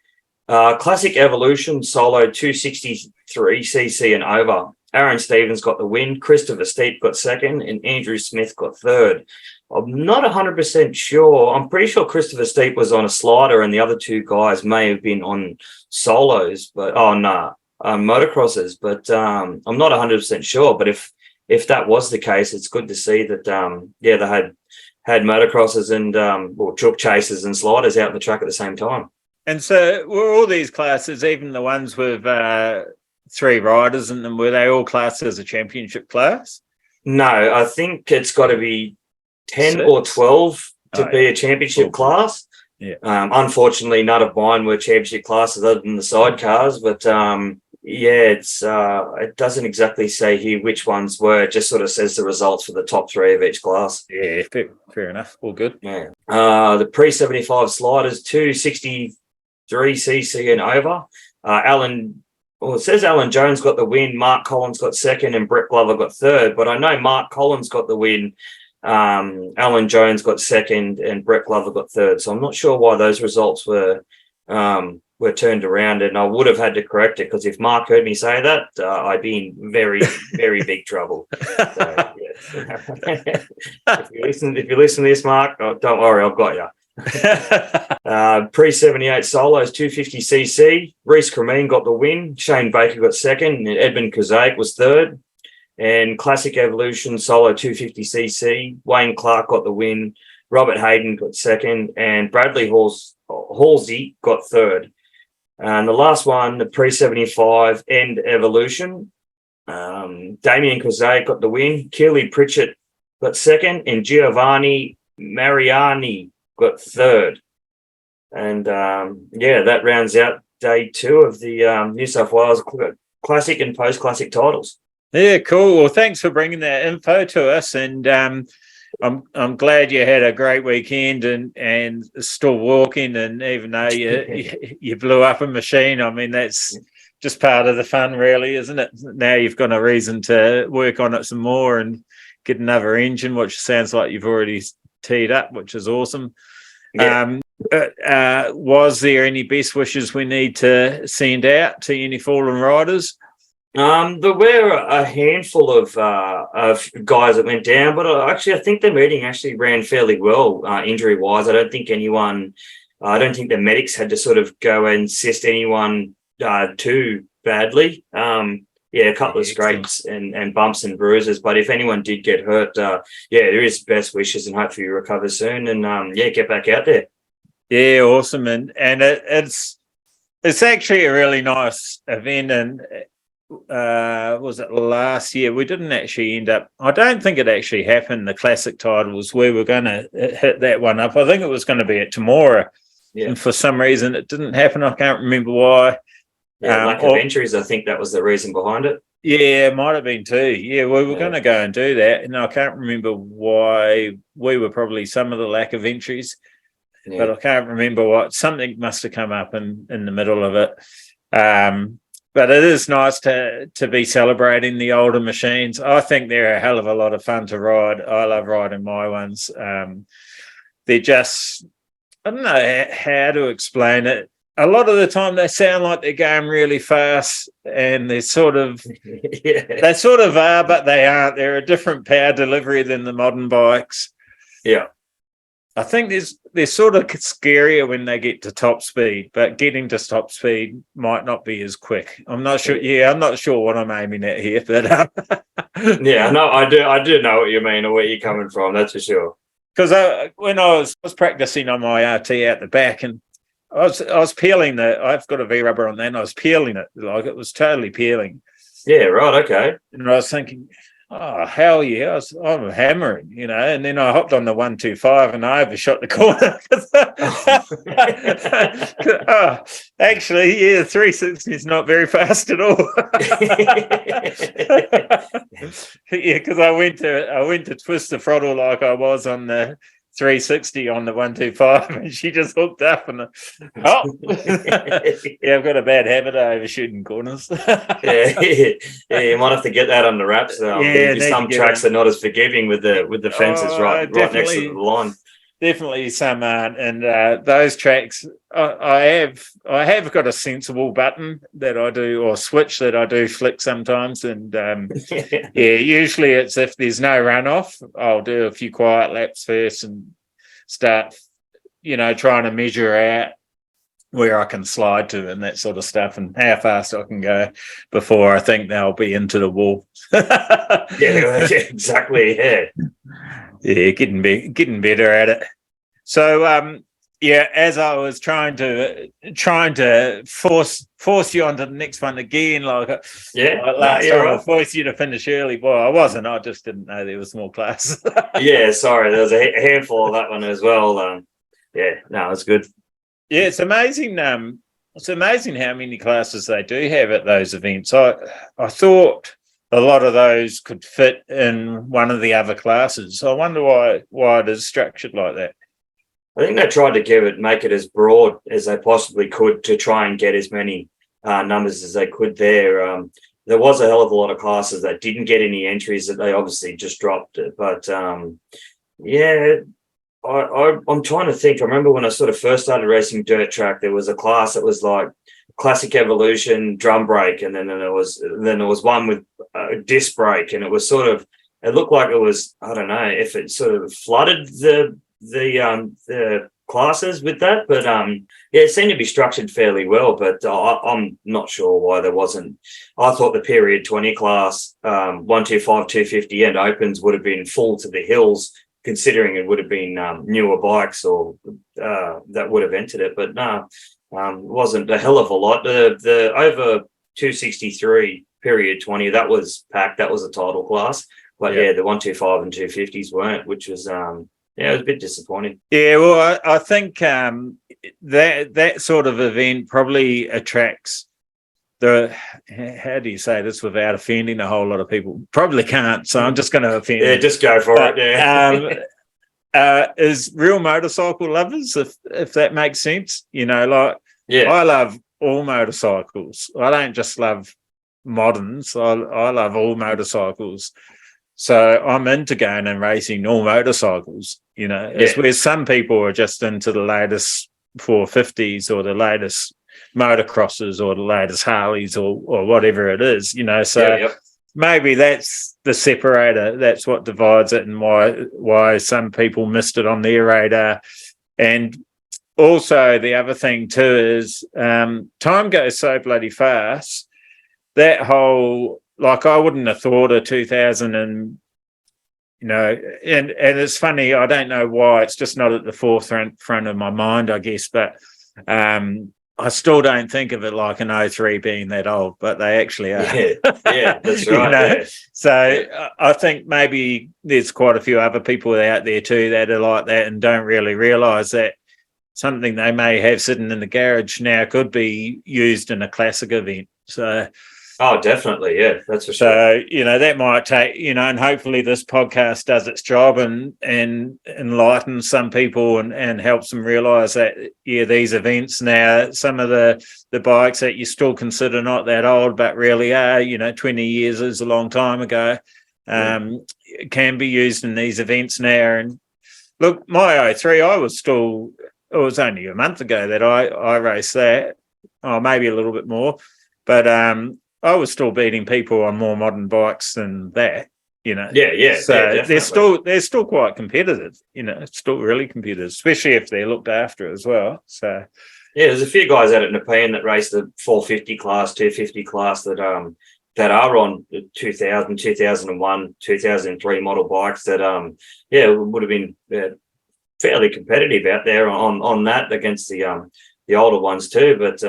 S3: Classic Evolution solo 263cc and over. Aaron Stevens got the win. Christopher Steep got second, and Andrew Smith got third. I'm not 100% sure. I'm pretty sure Christopher Steep was on a slider, and the other two guys may have been on solos, but motocrosses. But I'm not 100% sure. But if that was the case, it's good to see that, they had motocrosses and chook chasers and sliders out on the track at the same time.
S2: And so were all these classes, even the ones with three riders in them, were they all classed as a championship class? No,
S3: I think it's got to be 10 or 12 to be a championship class.
S2: Yeah.
S3: Unfortunately, none of mine were championship classes other than the sidecars, but it doesn't exactly say here which ones were. It just sort of says the results for the top three of each class.
S2: Yeah, fair enough. All good.
S3: Yeah. The pre-75 sliders, 263cc and over. It says Alan Jones got the win. Mark Collins got second, and Brett Glover got third. But I know Mark Collins got the win. Alan Jones got second, and Brett Glover got third. So I'm not sure why those results were turned around, and I would have had to correct it, because if Mark heard me say that, I'd be in very, very big trouble. So, yes. if you listen to this, Mark, don't worry, I've got you. Pre 78 solos 250cc. Reese Cremeen got the win. Shane Baker got second, and Edmund Kazake was third. And Classic Evolution solo 250cc. Wayne Clark got the win. Robert Hayden got second, and Bradley Halsey got third. And the last one, the pre 75 End Evolution. Damien Kazake got the win. Keely Pritchett got second, and Giovanni Mariani got third. And that rounds out day 2 of the New South Wales Classic and Post-Classic titles.
S2: Yeah, cool. Well, thanks for bringing that info to us, and I'm glad you had a great weekend and still walking. And even though you blew up a machine, I mean, that's just part of the fun, really, isn't it? Now you've got a reason to work on it some more and get another engine, which sounds like you've already teed up, which is awesome. Yeah. Was there any best wishes we need to send out to any fallen riders?
S3: There were a handful of guys that went down, but I think the meeting actually ran fairly well, injury-wise. I don't think the medics had to sort of go and assist anyone too badly. A couple of scrapes and bumps and bruises, but if anyone did get hurt, there is best wishes, and hopefully you recover soon and get back out there. Yeah,
S2: awesome, and it's actually a really nice event. And was it last year? We didn't actually end up. I don't think it actually happened. The classic titles, we were going to hit that one up. I think it was going to be at Temora, and for some reason it didn't happen. I can't remember why.
S3: Yeah, lack of injuries. I think that was the reason behind it.
S2: Yeah, it might have been too. Yeah, we were going to go and do that, and I can't remember why. We were probably some of the lack of entries, but I can't remember what. Something must have come up in the middle of it. But it is nice to be celebrating the older machines. I think they're a hell of a lot of fun to ride. I love riding my ones. They're just, I don't know how to explain it. A lot of the time they sound like they're going really fast, and they're sort of, they sort of are, but they aren't. They're a different power delivery than the modern bikes.
S3: Yeah.
S2: I think they're sort of scarier when they get to top speed, but getting to top speed might not be as quick. I'm not sure. Yeah, I'm not sure what I'm aiming at here, but
S3: I do know what you mean or where you're coming from. That's for sure.
S2: Because when I was practicing on my RT out the back, and I was peeling I've got a V rubber on that, and I was peeling it, like it was totally peeling.
S3: Yeah, right. Okay.
S2: And I was thinking, oh, hell yeah, I'm hammering, and then I hopped on the 125 and I overshot the corner. Actually, the 360 is not very fast at all. Because I went to twist the throttle like I was on the 360 on the 125, and she just hooked up and I've got a bad habit of overshooting corners.
S3: You might have to get that on the wraps. Some tracks are not as forgiving with the fences right next to the line.
S2: Definitely some aren't, and those tracks I have got a sensible button that I do, or switch that I do flick sometimes, and usually it's if there's no runoff, I'll do a few quiet laps first and start trying to measure out where I can slide to and that sort of stuff, and how fast I can go before I think they'll be into the wall.
S3: Exactly.
S2: Getting better at it. So as I was trying to force you onto the next one again, last time I forced you to finish early. Well, I wasn't. I just didn't know there was more class.
S3: Sorry, there was a handful of that one as well. It's good.
S2: Yeah, it's amazing. It's amazing how many classes they do have at those events. I thought a lot of those could fit in one of the other classes. I wonder why it is structured like that.
S3: I think they tried to make it as broad as they possibly could to try and get as many numbers as they could there. there was a hell of a lot of classes that didn't get any entries that they obviously just dropped it. But yeah, I'm trying to think. I remember when I sort of first started racing dirt track, there was a class that was like Classic Evolution drum brake, and then there was one with disc brake, and it was sort of, it looked like it was, I don't know if it sort of flooded the classes with that, but yeah, it seemed to be structured fairly well. But I'm not sure why there wasn't. I thought the period 20 class 125, 250 and opens would have been full to the hills, considering it would have been newer bikes or that would have entered it. But no, wasn't a hell of a lot. The over 263 period 20, that was packed. That was a title class. But yeah, the 125 and 250s weren't, which was yeah, it was a bit disappointing.
S2: Yeah, well, I think that sort of event probably attracts the, how do you say this without offending a whole lot of people? Probably can't, so I'm just going to offend.
S3: Yeah, just go for it. Yeah.
S2: Is real motorcycle lovers, if that makes sense. You know, like,
S3: yeah,
S2: I love all motorcycles. I don't just love moderns. I love all motorcycles. So I'm into going and racing all motorcycles, you know, where some people are just into the latest 450s or the latest motocrosses or the latest Harleys or whatever it is, you know. So maybe that's the separator. That's what divides it, and why some people missed it on their radar. And also the other thing too is time goes so bloody fast. That whole, like, I wouldn't have thought of 2000 and, you know, and it's funny, I don't know why, it's just not at the forefront of my mind, I guess, but I still don't think of it like an 03 being that old, but they actually are.
S3: Yeah, that's right.
S2: You know? So I think maybe there's quite a few other people out there too that are like that and don't really realise that something they may have sitting in the garage now could be used in a classic event. So...
S3: Oh, definitely. Yeah, that's for
S2: sure. So, you know, that might take, you know, and hopefully this podcast does its job and enlightens some people and helps them realise that, yeah, these events now, some of the bikes that you still consider not that old but really are, you know, 20 years is a long time ago, can be used in these events now. And look, my 03, it was only a month ago that I raced that, or maybe a little bit more, but I was still beating people on more modern bikes than that, you know.
S3: Yeah.
S2: So they're still quite competitive, you know. It's still really competitive, especially if they're looked after as well. So
S3: yeah, there's a few guys out at Nepean that race the 450 class, 250 class that are on 2000, 2001, 2003 model bikes that would have been fairly competitive out there on that against the older ones too. But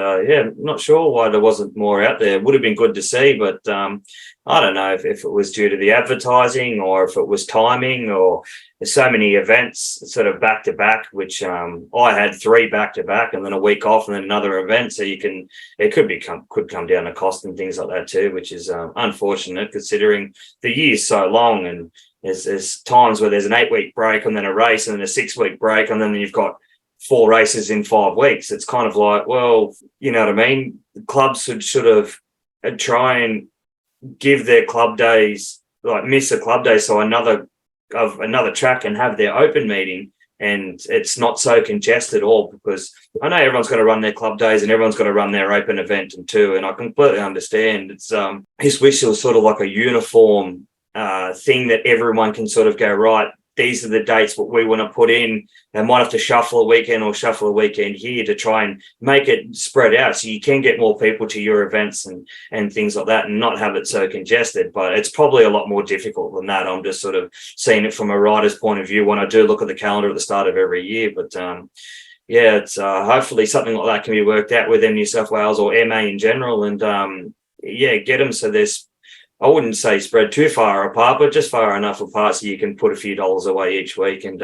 S3: not sure why there wasn't more out there. It would have been good to see, but I don't know if it was due to the advertising or if it was timing, or there's so many events sort of back to back, which I had 3 back to back and then a week off and then another event. So it could come down to cost and things like that too, which is unfortunate considering the year's so long. And there's times where there's an 8-week break and then a race and then a 6-week break and then you've got 4 races in 5 weeks. It's kind of like, well, you know what I mean? The clubs should sort of try and give their club days, like miss a club day, so another track can have their open meeting and it's not so congested all, because I know everyone's got to run their club days and everyone's got to run their open event too, and I completely understand. It's his wish was sort of like a uniform thing that everyone can sort of go, right, these are the dates what we want to put in. They might have to shuffle a weekend here to try and make it spread out so you can get more people to your events and things like that and not have it so congested. But it's probably a lot more difficult than that. I'm just sort of seeing it from a rider's point of view when I do look at the calendar at the start of every year. But it's hopefully something like that can be worked out within New South Wales or MA in general, and get them so there's, I wouldn't say spread too far apart, but just far enough apart so you can put a few dollars away each week and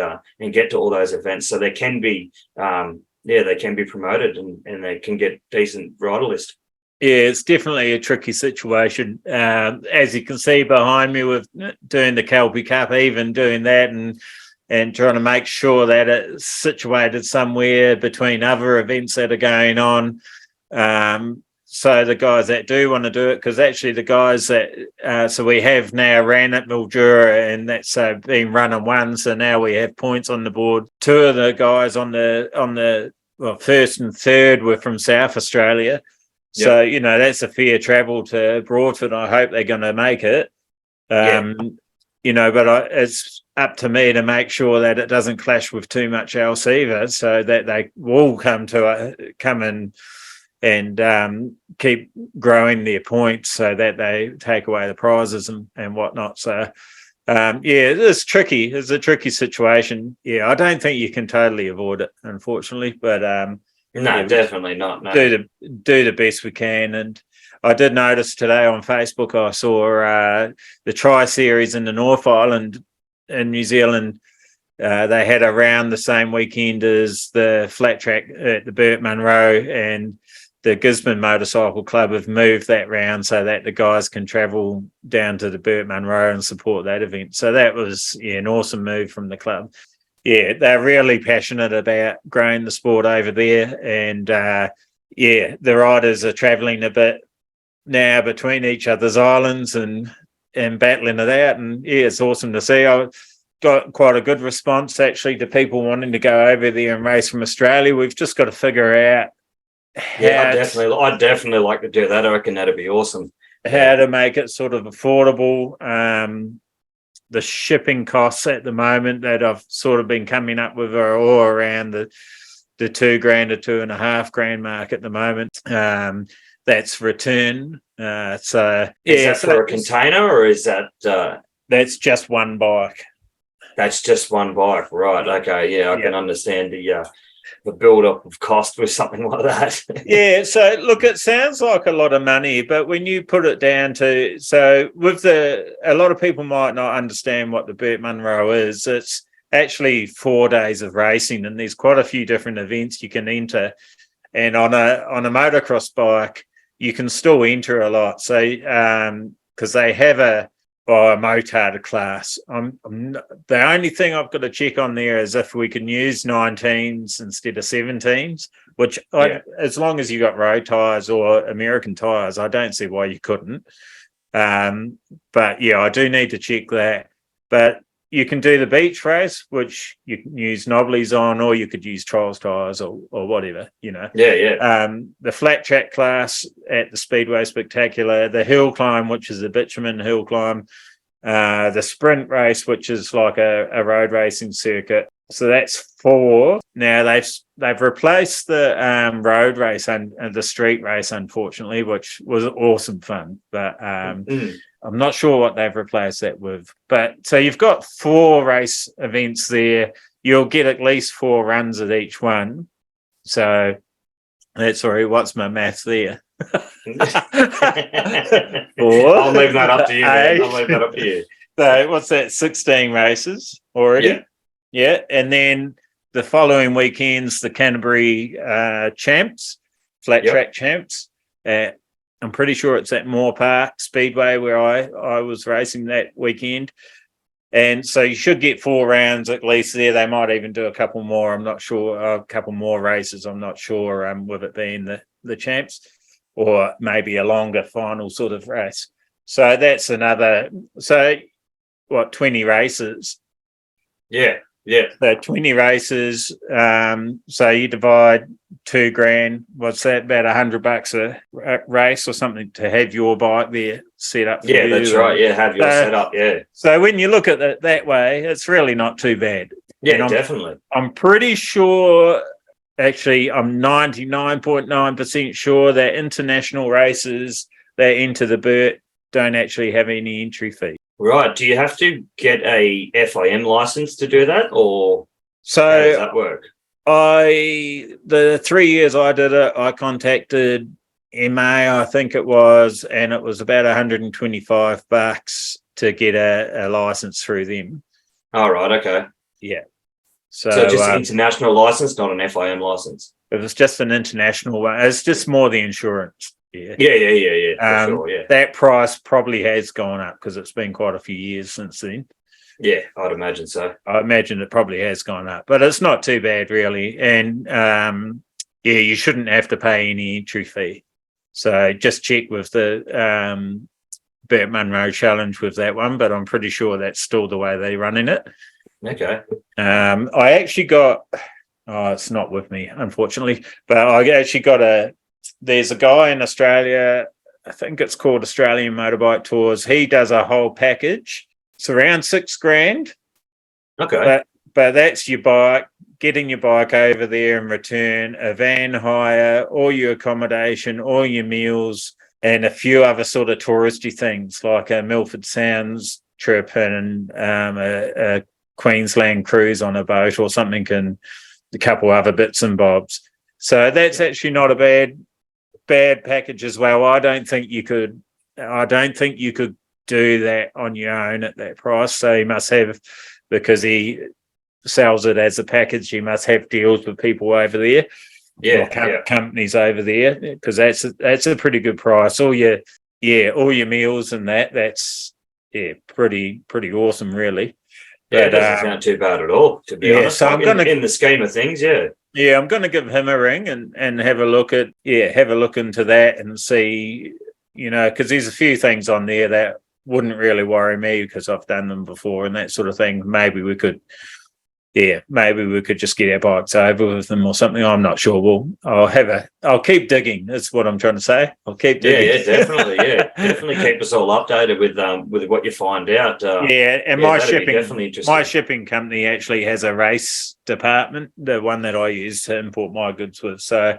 S3: get to all those events. So they can be, they can be promoted and they can get decent rider list.
S2: Yeah, it's definitely a tricky situation. As you can see behind me with doing the Kelpie Cup, even doing that and trying to make sure that it's situated somewhere between other events that are going on. so the guys that do want to do it, because actually the guys that so we have now ran at Mildura, and that's been run and won. So now we have points on the board. Two of the guys on the first and third were from South Australia. So that's a fair travel to Broadford. I hope they're going to make it. But it's up to me to make sure that it doesn't clash with too much else either, so that they will come and keep growing their points, so that they take away the prizes and whatnot. So it's tricky. It's a tricky situation. I don't think you can totally avoid it, unfortunately, but
S3: no, definitely not. No.
S2: Do the best we can. And I did notice today on Facebook, I saw the Tri Series in the North Island in New Zealand. They had around the same weekend as the flat track at the Burt Munro, and the Gisborne Motorcycle Club have moved that round so that the guys can travel down to the Burt Munro and support that event. So that was an awesome move from the club. They're really passionate about growing the sport over there, and the riders are travelling a bit now between each other's islands and battling it out, and it's awesome to see. I got quite a good response actually to people wanting to go over there and race from Australia. We've just got to figure out
S3: I'd definitely like to do that. I reckon that'd be awesome.
S2: How to make it sort of affordable. The shipping costs at the moment that I've sort of been coming up with are all around the $2,000 to $2,500 mark at the moment. That's return. Is that
S3: for a container, or is that?
S2: That's just one bike.
S3: That's just one bike, right? Okay, I can understand the build-up of cost with something like that.
S2: So look, it sounds like a lot of money, but when you put it down to, a lot of people might not understand what the Burt Munro is. It's actually 4 days of racing, and there's quite a few different events you can enter. And on a motocross bike, you can still enter a lot. So because they have a motard class. The only thing I've got to check on there is if we can use 19s instead of 17s, which as long as you got road tyres or American tyres, I don't see why you couldn't. But I do need to check that. But you can do the beach race, which you can use knobblies on, or you could use trials tyres or whatever, The flat track class at the Speedway Spectacular, the hill climb, which is the bitumen hill climb, the sprint race, which is like a road racing circuit. So that's 4. Now they've replaced the road race and the street race, unfortunately, which was awesome fun. But I'm not sure what they've replaced that with. But so you've got 4 race events there. You'll get at least 4 runs at each one. So what's my maths there? 4.
S3: I'll leave that up to you. I'll leave that up to you.
S2: So what's that? 16 races already. Yeah. And then the following weekends, the Canterbury champs, flat track champs. I'm pretty sure it's at Moore Park Speedway where I was racing that weekend. And so you should get 4 rounds at least there. They might even do a couple more. I'm not sure. A couple more races. I'm not sure with it being the champs, or maybe a longer final sort of race. So that's another. So 20 races?
S3: Yeah.
S2: So 20 races. So you divide $2,000. What's that? About $100 a race or something to have your bike there set up for you.
S3: Yeah, that's right. Yeah, have your setup. Yeah.
S2: So when you look at it that way, it's really not too bad.
S3: Yeah, definitely.
S2: I'm pretty sure. Actually, I'm 99.9% sure that international races that enter the Burt don't actually have any entry fee.
S3: Right. Do you have to get a FIM license to do that, or how does that work?
S2: The 3 years I did it, I contacted MA, I think it was, and it was about $125 to get a license through them.
S3: Oh, right. Okay.
S2: Yeah.
S3: So just an international license, not an FIM license.
S2: It was just an international one. It's just more the insurance. Yeah.
S3: For sure, yeah.
S2: That price probably has gone up because it's been quite a few years since then.
S3: Yeah, I'd imagine so.
S2: I imagine it probably has gone up, but it's not too bad really. And you shouldn't have to pay any entry fee. So just check with the Bert Munro challenge with that one, but I'm pretty sure that's still the way they're running it.
S3: Okay.
S2: I actually got, it's not with me, unfortunately, but I actually got there's a guy in Australia, I think it's called Australian Motorbike Tours. He does a whole package. It's around $6,000.
S3: Okay.
S2: But that's your bike, getting your bike over there and return, a van hire, all your accommodation, all your meals, and a few other sort of touristy things like a Milford Sounds trip and a Queensland cruise on a boat or something, and a couple other bits and bobs. So that's actually not a bad package as well. I don't think you could do that on your own at that price. So you must have, because he sells it as a package, you must have deals with people over there. Companies over there, because that's a pretty good price. All your meals and that's pretty awesome, really.
S3: Yeah, it doesn't sound too bad at all, to be honest.
S2: So I'm
S3: in the scheme of things,
S2: I'm going to give him a ring and have a look into that and see, because there's a few things on there that wouldn't really worry me because I've done them before and that sort of thing. Maybe we could just get our bikes over with them or something. I'm not sure. I'll keep digging. That's what I'm trying to say. I'll keep digging.
S3: Yeah, definitely. Yeah, definitely keep us all updated with what you find out.
S2: My shipping company actually has a race department, the one that I use to import my goods with. So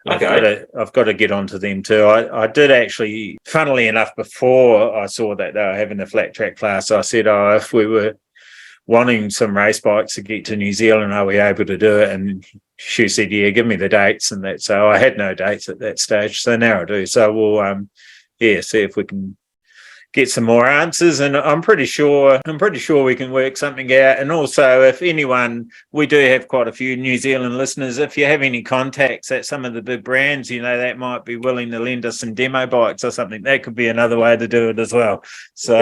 S2: I've got to get onto them too. I did actually, funnily enough, before I saw that they were having a flat track class, I said, if we were wanting some race bikes to get to New Zealand, are we able to do it? And she said, yeah, give me the dates and that. So I had no dates at that stage. So now I do. So we'll see if we can get some more answers. And I'm pretty sure we can work something out. And also, if anyone, we do have quite a few New Zealand listeners, if you have any contacts at some of the big brands, that might be willing to lend us some demo bikes or something, that could be another way to do it as well. So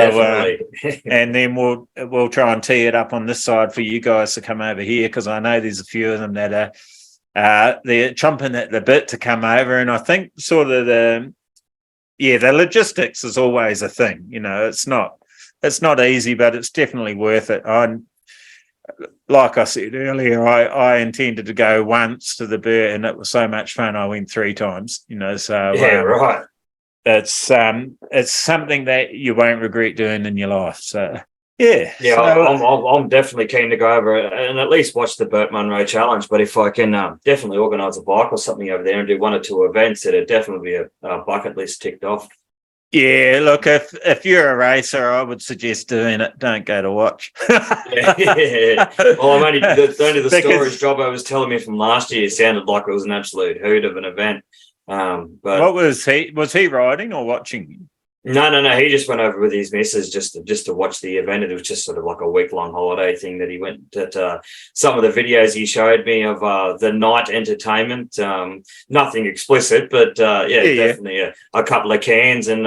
S2: and then we'll try and tee it up on this side for you guys to come over here, because I know there's a few of them that are they're chomping at the bit to come over. And I think sort of the logistics is always a thing. It's not easy, but it's definitely worth it. Like I said earlier, I intended to go once to the Burt, and it was so much fun. I went 3 times.
S3: Right.
S2: It's something that you won't regret doing in your life. So
S3: I'm definitely keen to go over and at least watch the Burt Munro challenge. But if I can definitely organise a bike or something over there and do 1 or 2 events, it'd definitely be a bucket list ticked off.
S2: Yeah, look, if you're a racer, I would suggest doing it. Don't go to watch.
S3: Well, I'm only the storage job I was telling me from last year sounded like it was an absolute hoot of an event. But
S2: what was he? Was he riding or watching?
S3: No. He just went over with his missus just to watch the event. It was just sort of like a week-long holiday thing that he went at. Some of the videos he showed me of the night entertainment, nothing explicit, but definitely a couple of cans and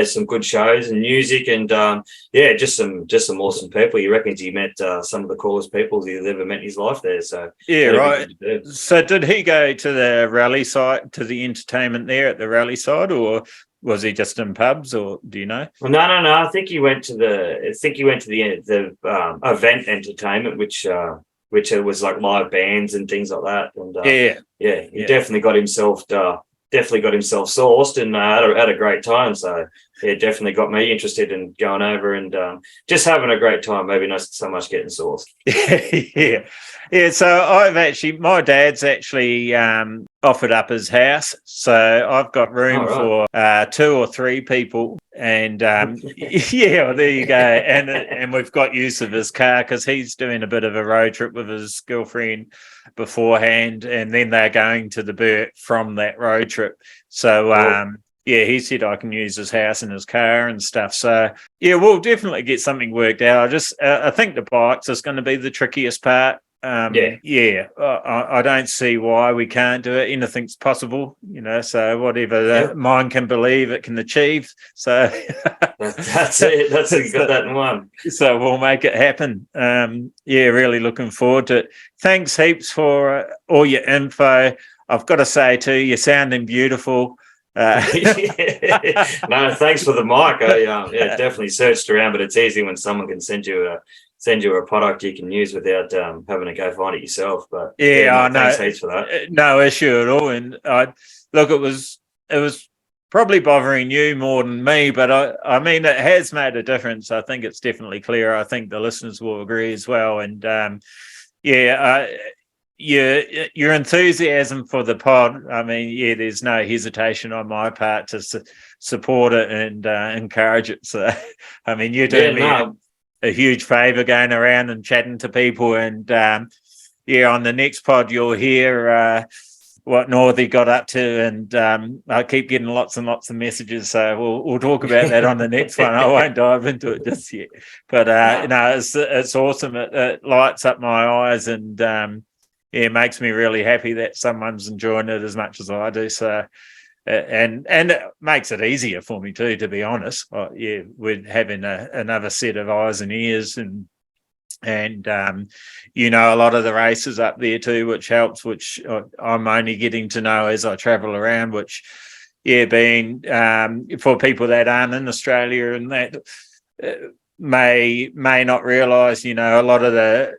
S3: some good shows and music and just some awesome people. He reckons he met some of the coolest people he's ever met in his life there. So
S2: right. So did he go to the rally site, to the entertainment there at the rally site, or was he just in pubs, or do you know?
S3: No. I think he went to the event entertainment, which it was like live bands and things like that. And he definitely got himself sourced and had a great time. So it definitely got me interested in going over and just having a great time. Maybe not so much getting sourced.
S2: Yeah. So my dad's actually offered up his house, so I've got room for 2 or 3 people, and well, there you go. And we've got use of his car because he's doing a bit of a road trip with his girlfriend beforehand, and then they're going to the Burt from that road trip. So he said I can use his house and his car and stuff. So we'll definitely get something worked out. I think the bikes is going to be the trickiest part. I don't see why we can't do it. Anything's possible, so whatever the mind can believe, it can achieve. So
S3: that's it. That's it. You got that in one.
S2: So we'll make it happen. Really looking forward to it. Thanks heaps for all your info. I've got to say too, you're sounding beautiful.
S3: No, thanks for the mic. I definitely searched around, but it's easy when someone can send you a product you can use without having to go find it yourself. But
S2: I know.
S3: thanks heaps for that.
S2: No issue at all. And look, it was probably bothering you more than me, but I mean, it has made a difference. I think it's definitely clear. I think the listeners will agree as well. And your enthusiasm for the pod, I mean, there's no hesitation on my part to support it and encourage it. So, I mean, you're doing me a huge favor going around and chatting to people. And on the next pod, you'll hear what Northey got up to, and I keep getting lots and lots of messages, so we'll talk about that on the next one. I won't dive into it just yet, but it's awesome. It lights up my eyes, and it makes me really happy that someone's enjoying it as much as I do. So, and it makes it easier for me too, to be honest. We're having another set of eyes and ears, and a lot of the races up there too, which helps, which I'm only getting to know as I travel around, which being for people that aren't in Australia and that may not realise, a lot of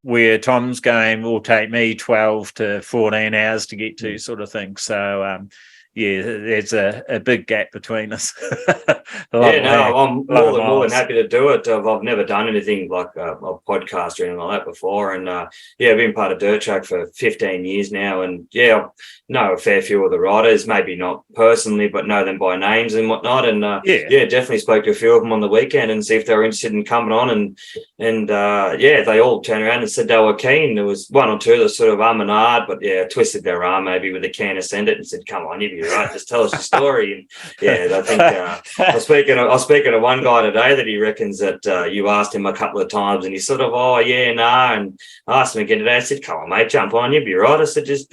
S2: where Tom's going will take me 12 to 14 hours to get to, sort of thing. So there's a big gap between us.
S3: I'm more than happy to do it. I've never done anything like a podcast or anything like that before, and I've been part of Dirt Track for 15 years now, and I know a fair few of the riders, maybe not personally, but know them by names and whatnot, and definitely spoke to a few of them on the weekend and see if they were interested in coming on, and they all turned around and said they were keen. There was one or two that sort of and ahhed, but twisted their arm maybe with a can of Send It and said, "Come on, you'd be right, just tell us your story." And I think I was speaking to one guy today that he reckons that you asked him a couple of times and he sort of, and I asked him again today. I said, "Come on, mate, jump on, you'd be right." I said, just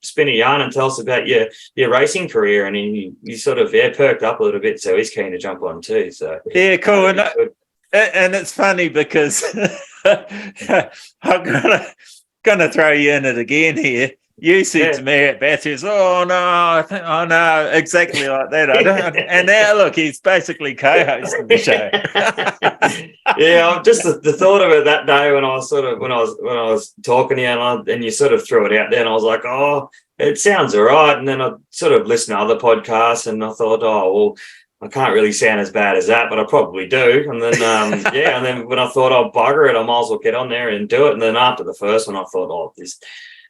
S3: spin a yarn and tell us about your racing career. And he sort of perked up a little bit, so he's keen to jump on too. So
S2: cool. And it's funny because I'm gonna throw you in it again here. You said to me at Bathurst, "Oh no, I know exactly like that." I don't, and now look, he's basically co-hosting the show.
S3: Just the thought of it that day when I was talking to you, and you sort of threw it out there, and I was like, "Oh, it sounds all right." And then I sort of listened to other podcasts, and I thought, "Oh, well, I can't really sound as bad as that, but I probably do." And then, and then when I thought, "Oh, bugger it, I might as well get on there and do it." And then after the first one, I thought, "Oh, this."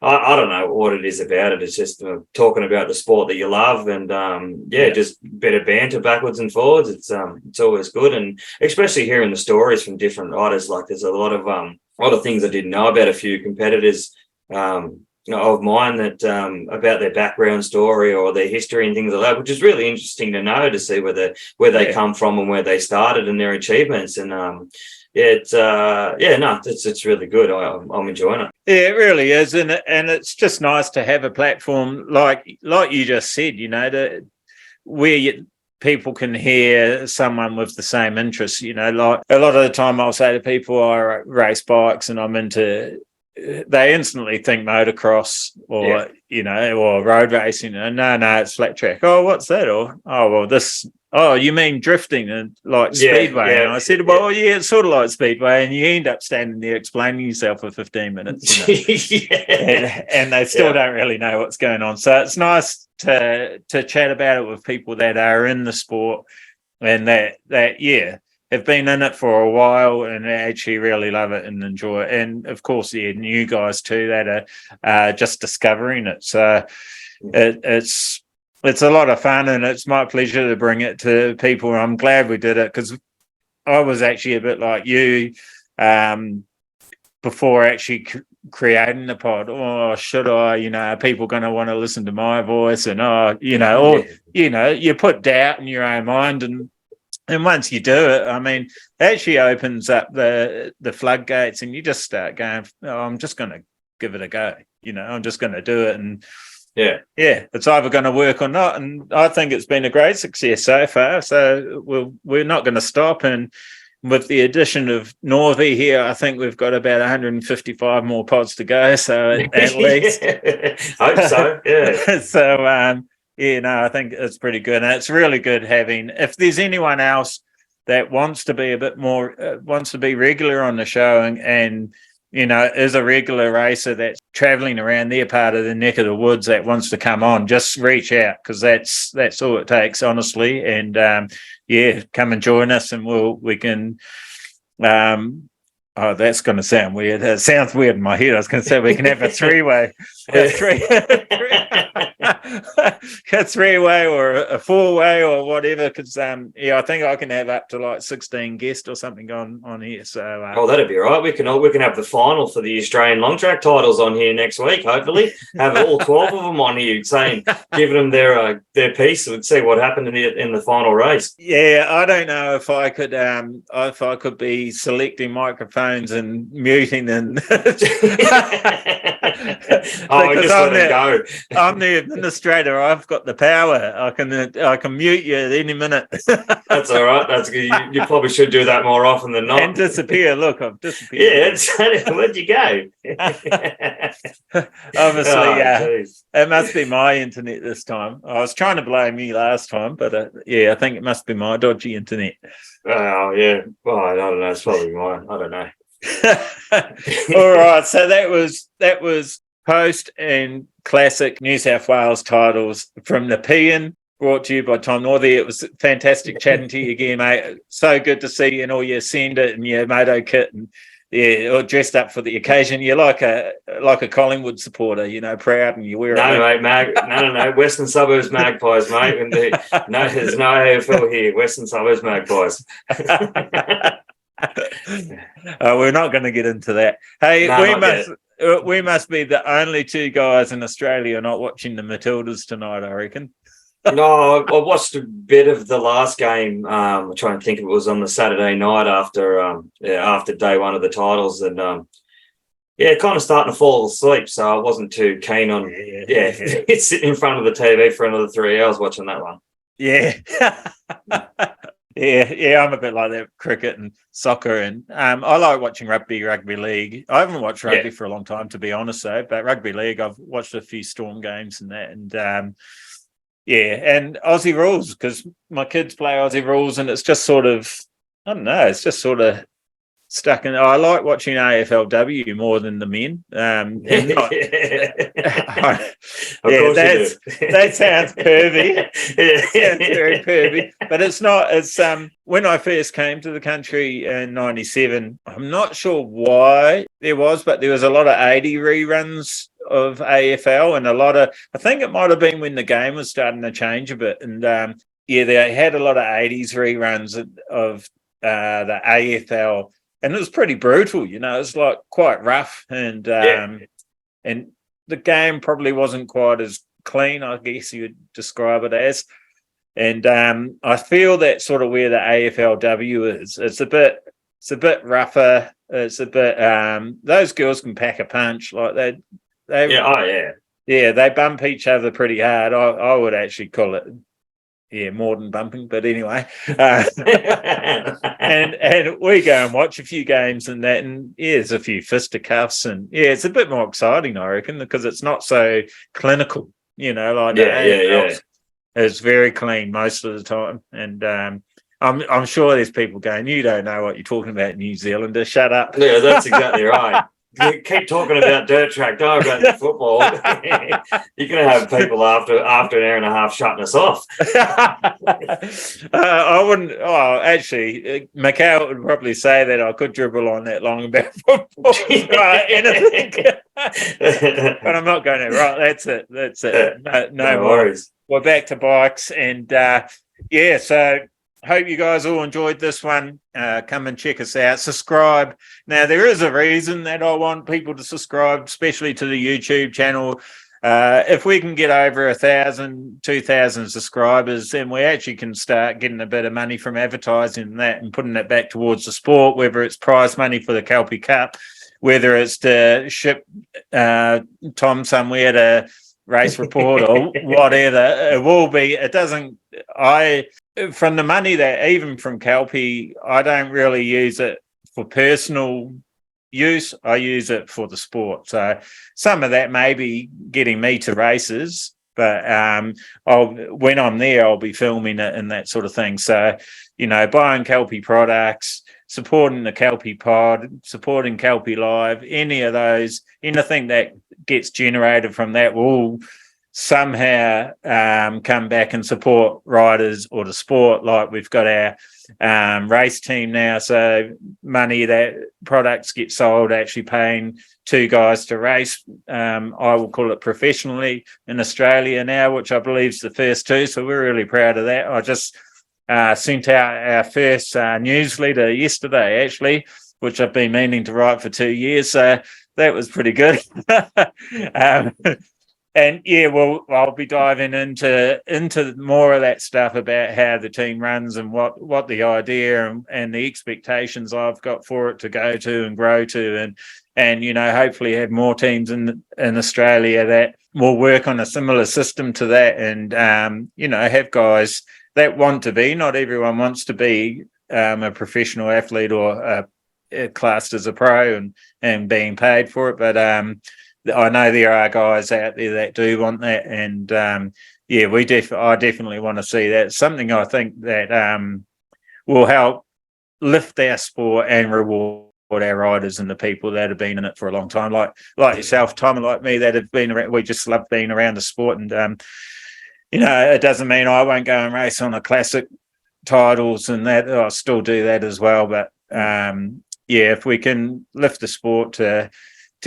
S3: I don't know what it is about it. It's just talking about the sport that you love, and just a bit of banter backwards and forwards. It's always good, and especially hearing the stories from different riders. Like there's a lot of things I didn't know about a few competitors of mine that about their background story or their history and things like that, which is really interesting to know, to see where they come from and where they started and their achievements. And it's really good. I'm enjoying it.
S2: Yeah, it really is, and it's just nice to have a platform like you just said, where people can hear someone with the same interests. Like a lot of the time, I'll say to people, I race bikes and I'm into. They instantly think motocross or or road racing. And no, it's flat track. Oh, what's that? Or this. Oh, you mean drifting and like speedway? And I said, it's sort of like speedway, and you end up standing there explaining yourself for 15 minutes, and they still don't really know what's going on. So it's nice to chat about it with people that are in the sport and that have been in it for a while and actually really love it and enjoy it. And of course, new guys too that are just discovering it. So it's a lot of fun, and it's my pleasure to bring it to people. And I'm glad we did it, because I was actually a bit like you before actually creating the pod. Oh, should I? Are people going to want to listen to my voice? And you put doubt in your own mind, and once you do it, I mean, it actually opens up the floodgates, and you just start going, "Oh, I'm just going to give it a go." I'm just going to do it, and it's either going to work or not. And I think it's been a great success so far. So we're not going to stop. And with the addition of Northey here, I think we've got about 155 more pods to go. So at least,
S3: hope so. Yeah.
S2: So Yeah, no, I think it's pretty good. And it's really good having, if there's anyone else that wants to be a bit more, wants to be regular on the show and is a regular racer that's traveling around their part of the neck of the woods that wants to come on, just reach out, because that's all it takes, honestly. And come and join us, and we can. Oh, that's going to sound weird. It sounds weird in my head. I was going to say we can have a three-way, a three-way or a four-way or whatever. Because I think I can have up to like 16 guests or something on here. So
S3: that'd be right. We can have the final for the Australian long track titles on here next week. Hopefully, have all 12 of them on here, giving them their piece and see what happened in the final race.
S2: Yeah, I don't know if I could be selecting microphones and muting and
S3: just let it go.
S2: I'm the administrator. I've got the power. I can mute you at any minute.
S3: That's all right. That's good. You probably should do that more often than not.
S2: And disappear. Look, I've disappeared.
S3: Yeah, where'd you go?
S2: Obviously, it must be my internet this time. I was trying to blame you last time, but I think it must be my dodgy internet.
S3: Oh yeah. Well, I don't know. It's probably mine. I don't know.
S2: All right. So that was Post and Classic New South Wales titles from the Nepean, brought to you by Tom Northey. It was fantastic chatting to you again, mate. So good to see you in all your sender and your moto kit, and all dressed up for the occasion. You're like a Collingwood supporter, proud, and you wear it.
S3: No. Western Suburbs Magpies, mate. And there's no AFL here. Western Suburbs Magpies.
S2: We're not going to get into that. Hey, we must be the only two guys in Australia not watching the Matildas tonight, I reckon.
S3: No, I watched a bit of the last game. I'm trying to think if it was on the Saturday night after day one of the titles, and kind of starting to fall asleep. So I wasn't too keen on sitting in front of the TV for another 3 hours watching that one.
S2: Yeah. Yeah, I'm a bit like that. Cricket and soccer, and I like watching rugby league. I haven't watched rugby for a long time, to be honest, though. But rugby league, I've watched a few Storm games and that, and and Aussie rules, because my kids play Aussie rules, and it's just sort of, I don't know, it's just sort of stuck in. I like watching AFLW more than the men. That sounds pervy. It sounds very pervy, but it's not. It's when I first came to the country in '97, I'm not sure why there was a lot of 80 reruns of AFL, and I think it might have been when the game was starting to change a bit, and they had a lot of 80s reruns of the AFL. And it was pretty brutal, it's like quite rough, and and the game probably wasn't quite as clean, I guess you would describe it as. And I feel that's sort of where the AFLW is. It's a bit rougher. It's a bit those girls can pack a punch, like they they bump each other pretty hard. I would actually call it more than bumping, but anyway. And we go and watch a few games and that, and there's a few fisticuffs, and it's a bit more exciting, I reckon, because it's not so clinical, It's very clean most of the time, and I'm sure there's people going, "You don't know what you're talking about, New Zealander. Shut up."
S3: Yeah, that's exactly right. Keep talking about dirt track, don't about the football. You're going to have people after an hour and a half shutting us off.
S2: I wouldn't. Oh, actually, Macau would probably say that I could dribble on that long about football. Anything. But I'm not going to. Right, that's it. No worries. We're back to bikes, and so hope you guys all enjoyed this one. Come and check us out. Subscribe. Now, there is a reason that I want people to subscribe, especially to the YouTube channel. If we can get over 1,000, 2,000 subscribers, then we actually can start getting a bit of money from advertising and that, and putting it back towards the sport, whether it's prize money for the Kelpie Cup, whether it's to ship Tom somewhere to race report or whatever it will be. It doesn't, from the money that, even from Kelpie, I don't really use it for personal use. I use it for the sport. So some of that may be getting me to races, But when I'm there, I'll be filming it and that sort of thing. So, buying Kelpie products, supporting the Kelpie pod, supporting Kelpie Live, anything that gets generated from that will somehow come back and support riders or the sport. Like we've got our race team now, so money that products get sold actually paying two guys to race. I will call it professionally in Australia now, which I believe is the first two. So we're really proud of that. I just sent out our first newsletter yesterday, actually, which I've been meaning to write for 2 years. So that was pretty good. And yeah, well, I'll be diving into more of that stuff about how the team runs and what the idea and the expectations I've got for it to go to and grow to, and hopefully have more teams in Australia that will work on a similar system to that, and have guys that want to be. Not everyone wants to be a professional athlete or classed as a pro and being paid for it, but I know there are guys out there that do want that, and I definitely want to see that. It's something I think that will help lift our sport and reward our riders and the people that have been in it for a long time, like yourself, Tom, and like me, that have been around. We just love being around the sport, and it doesn't mean I won't go and race on the classic titles and that. I'll still do that as well, but if we can lift the sport to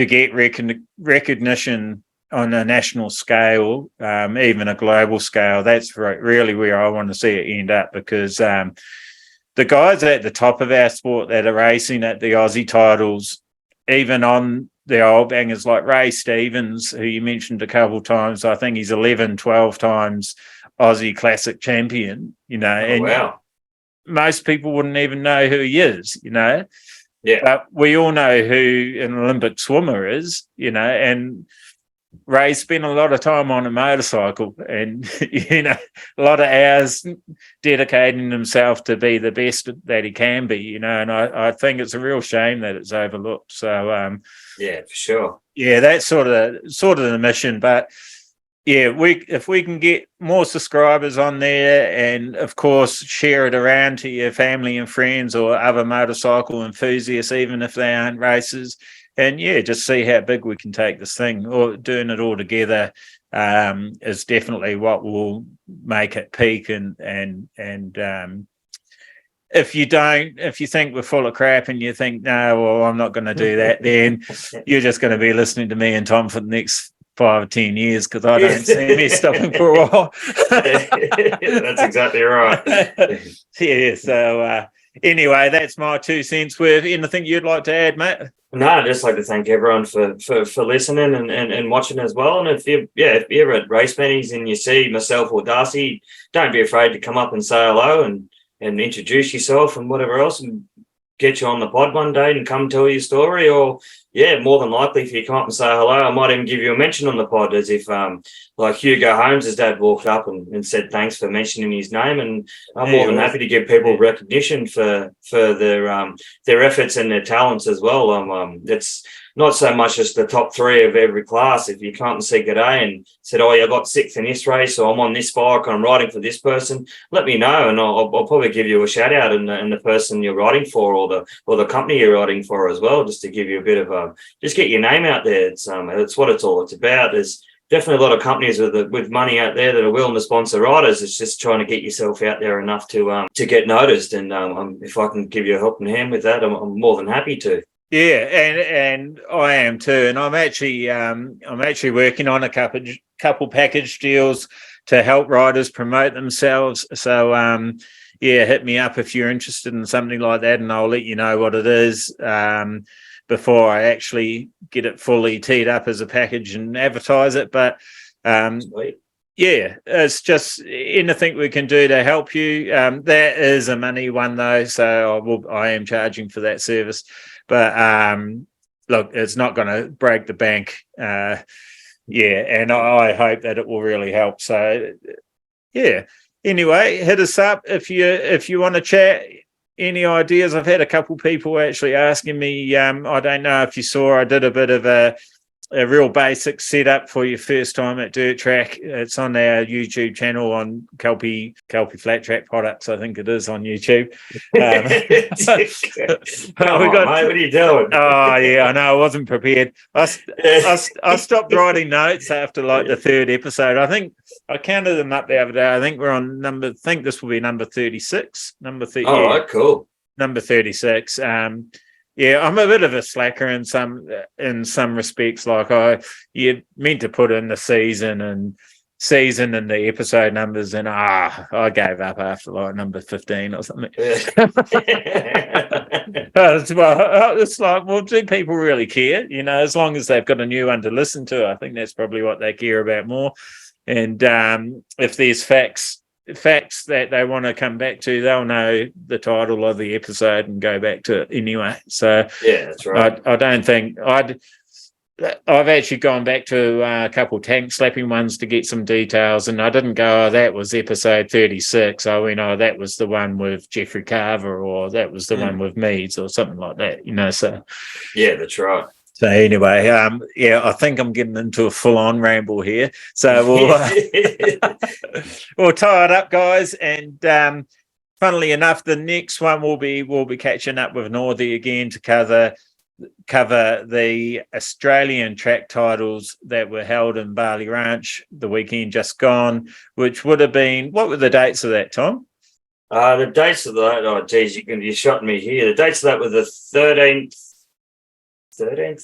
S2: get recognition on a national scale, even a global scale, that's really where I want to see it end up, because the guys at the top of our sport that are racing at the Aussie titles, even on the old bangers like Ray Stevens, who you mentioned a couple of times, I think he's 11, 12 times Aussie Classic champion,
S3: Wow.
S2: Most people wouldn't even know who he is,
S3: Yeah.
S2: But we all know who an Olympic swimmer is, and Ray spent a lot of time on a motorcycle and, a lot of hours dedicating himself to be the best that he can be, and I think it's a real shame that it's overlooked. So,
S3: yeah, for sure.
S2: Yeah, that's sort of the mission, but yeah, if we can get more subscribers on there, and of course share it around to your family and friends or other motorcycle enthusiasts, even if they aren't racers, and just see how big we can take this thing. Or doing it all together is definitely what will make it peak. And if you think we're full of crap and you think, no, well, I'm not going to do that, then you're just going to be listening to me and Tom for the next 5 or 10 years, because I don't see me stopping for a while.
S3: That's exactly right.
S2: Yeah. So anyway, that's my 2 cents worth. Anything you'd like to add, mate?
S3: No, I'd just like to thank everyone for listening and watching as well. And if you're ever at race meetings and you see myself or Darcy, don't be afraid to come up and say hello and introduce yourself and whatever else, and get you on the pod one day and come tell your story. Or more than likely, if you come up and say hello, I might even give you a mention on the pod, as if like Hugo Holmes' dad walked up and said thanks for mentioning his name. And I'm more than happy to give people recognition for their efforts and their talents as well. It's not so much just the top 3 of every class. If you come and say g'day and said, oh, I got 6th in this race, or I'm on this bike, I'm riding for this person, let me know, and I'll probably give you a shout out and the person you're riding for, or the company you're riding for as well, just to give you a bit of just get your name out there. It's what it's about. There's definitely a lot of companies with money out there that are willing to sponsor riders. It's just trying to get yourself out there enough to get noticed. And if I can give you a helping hand with that, I'm more than happy to.
S2: Yeah, and I am too. And I'm actually working on a couple package deals to help riders promote themselves. So hit me up if you're interested in something like that, and I'll let you know what it is before I actually get it fully teed up as a package and advertise it. But it's just anything we can do to help you. That is a money one though, so I am charging for that service. But look, it's not going to break the bank. And I hope that it will really help. So anyway, hit us up if you want to chat. Any ideas? I've had a couple people actually asking me. I don't know if you saw, I did a bit of a a real basic setup for your first time at dirt track. It's on our YouTube channel on Kelpie Flat Track Products. I think it is on YouTube.
S3: Come on, mate, what are you doing?
S2: Oh yeah, I know. I wasn't prepared. I stopped writing notes after like the third episode. I think I counted them up the other day. I think we're on I think this will be number 36.
S3: All right, cool.
S2: Number 36. Yeah, I'm a bit of a slacker in some respects. Like you meant to put in the season and the episode numbers, and I gave up after like number 15 or something. It's like, well, do people really care? You know, as long as they've got a new one to listen to, I think that's probably what they care about more. And if there's facts that they want to come back to, they'll know the title of the episode and go back to it anyway. So
S3: yeah, that's right.
S2: I don't think I've actually gone back to a couple tank slapping ones to get some details, and I didn't go, that was episode 36. I went, that was the one with Jeffrey Carver, or that was the one with Meads, or something like that, you know. So
S3: yeah, that's right.
S2: So anyway, I think I'm getting into a full-on ramble here. So we'll tie it up, guys. And funnily enough, the next one we'll be catching up with Northey again to cover the Australian track titles that were held in Barley Ranch the weekend just gone, which would have been, what were the dates of that, Tom?
S3: The dates of that, oh geez, you shot me here. The dates of that were the 12th and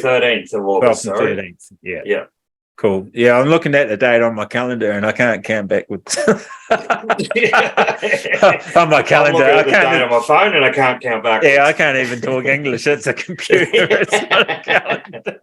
S3: 13th of August.
S2: 12th and 13th. Yeah.
S3: Yeah.
S2: Cool. Yeah, I'm looking at the date on my calendar and I can't count backwards. On my calendar.
S3: I'm looking at the date on my phone and I can't count backwards.
S2: Yeah, I can't even talk English. It's a computer. It's not a calendar.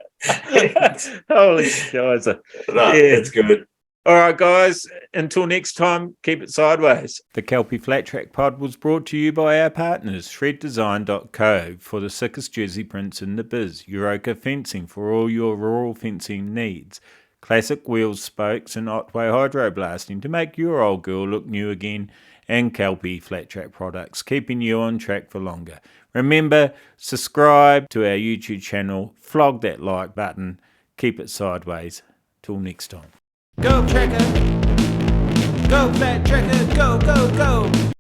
S2: Holy guys.
S3: It's good.
S2: All right, guys. Until next time, keep it sideways. The Kelpie Flat Track Pod was brought to you by our partners, shreddesign.co, for the sickest jersey prints in the biz, Euroka Fencing for all your rural fencing needs, Classic Wheels, Spokes and Otway Hydroblasting to make your old girl look new again, and Kelpie Flat Track Products, keeping you on track for longer. Remember, subscribe to our YouTube channel, flog that like button, keep it sideways. Till next time.
S1: Go Trekker, go Flat Trekker, go, go, go.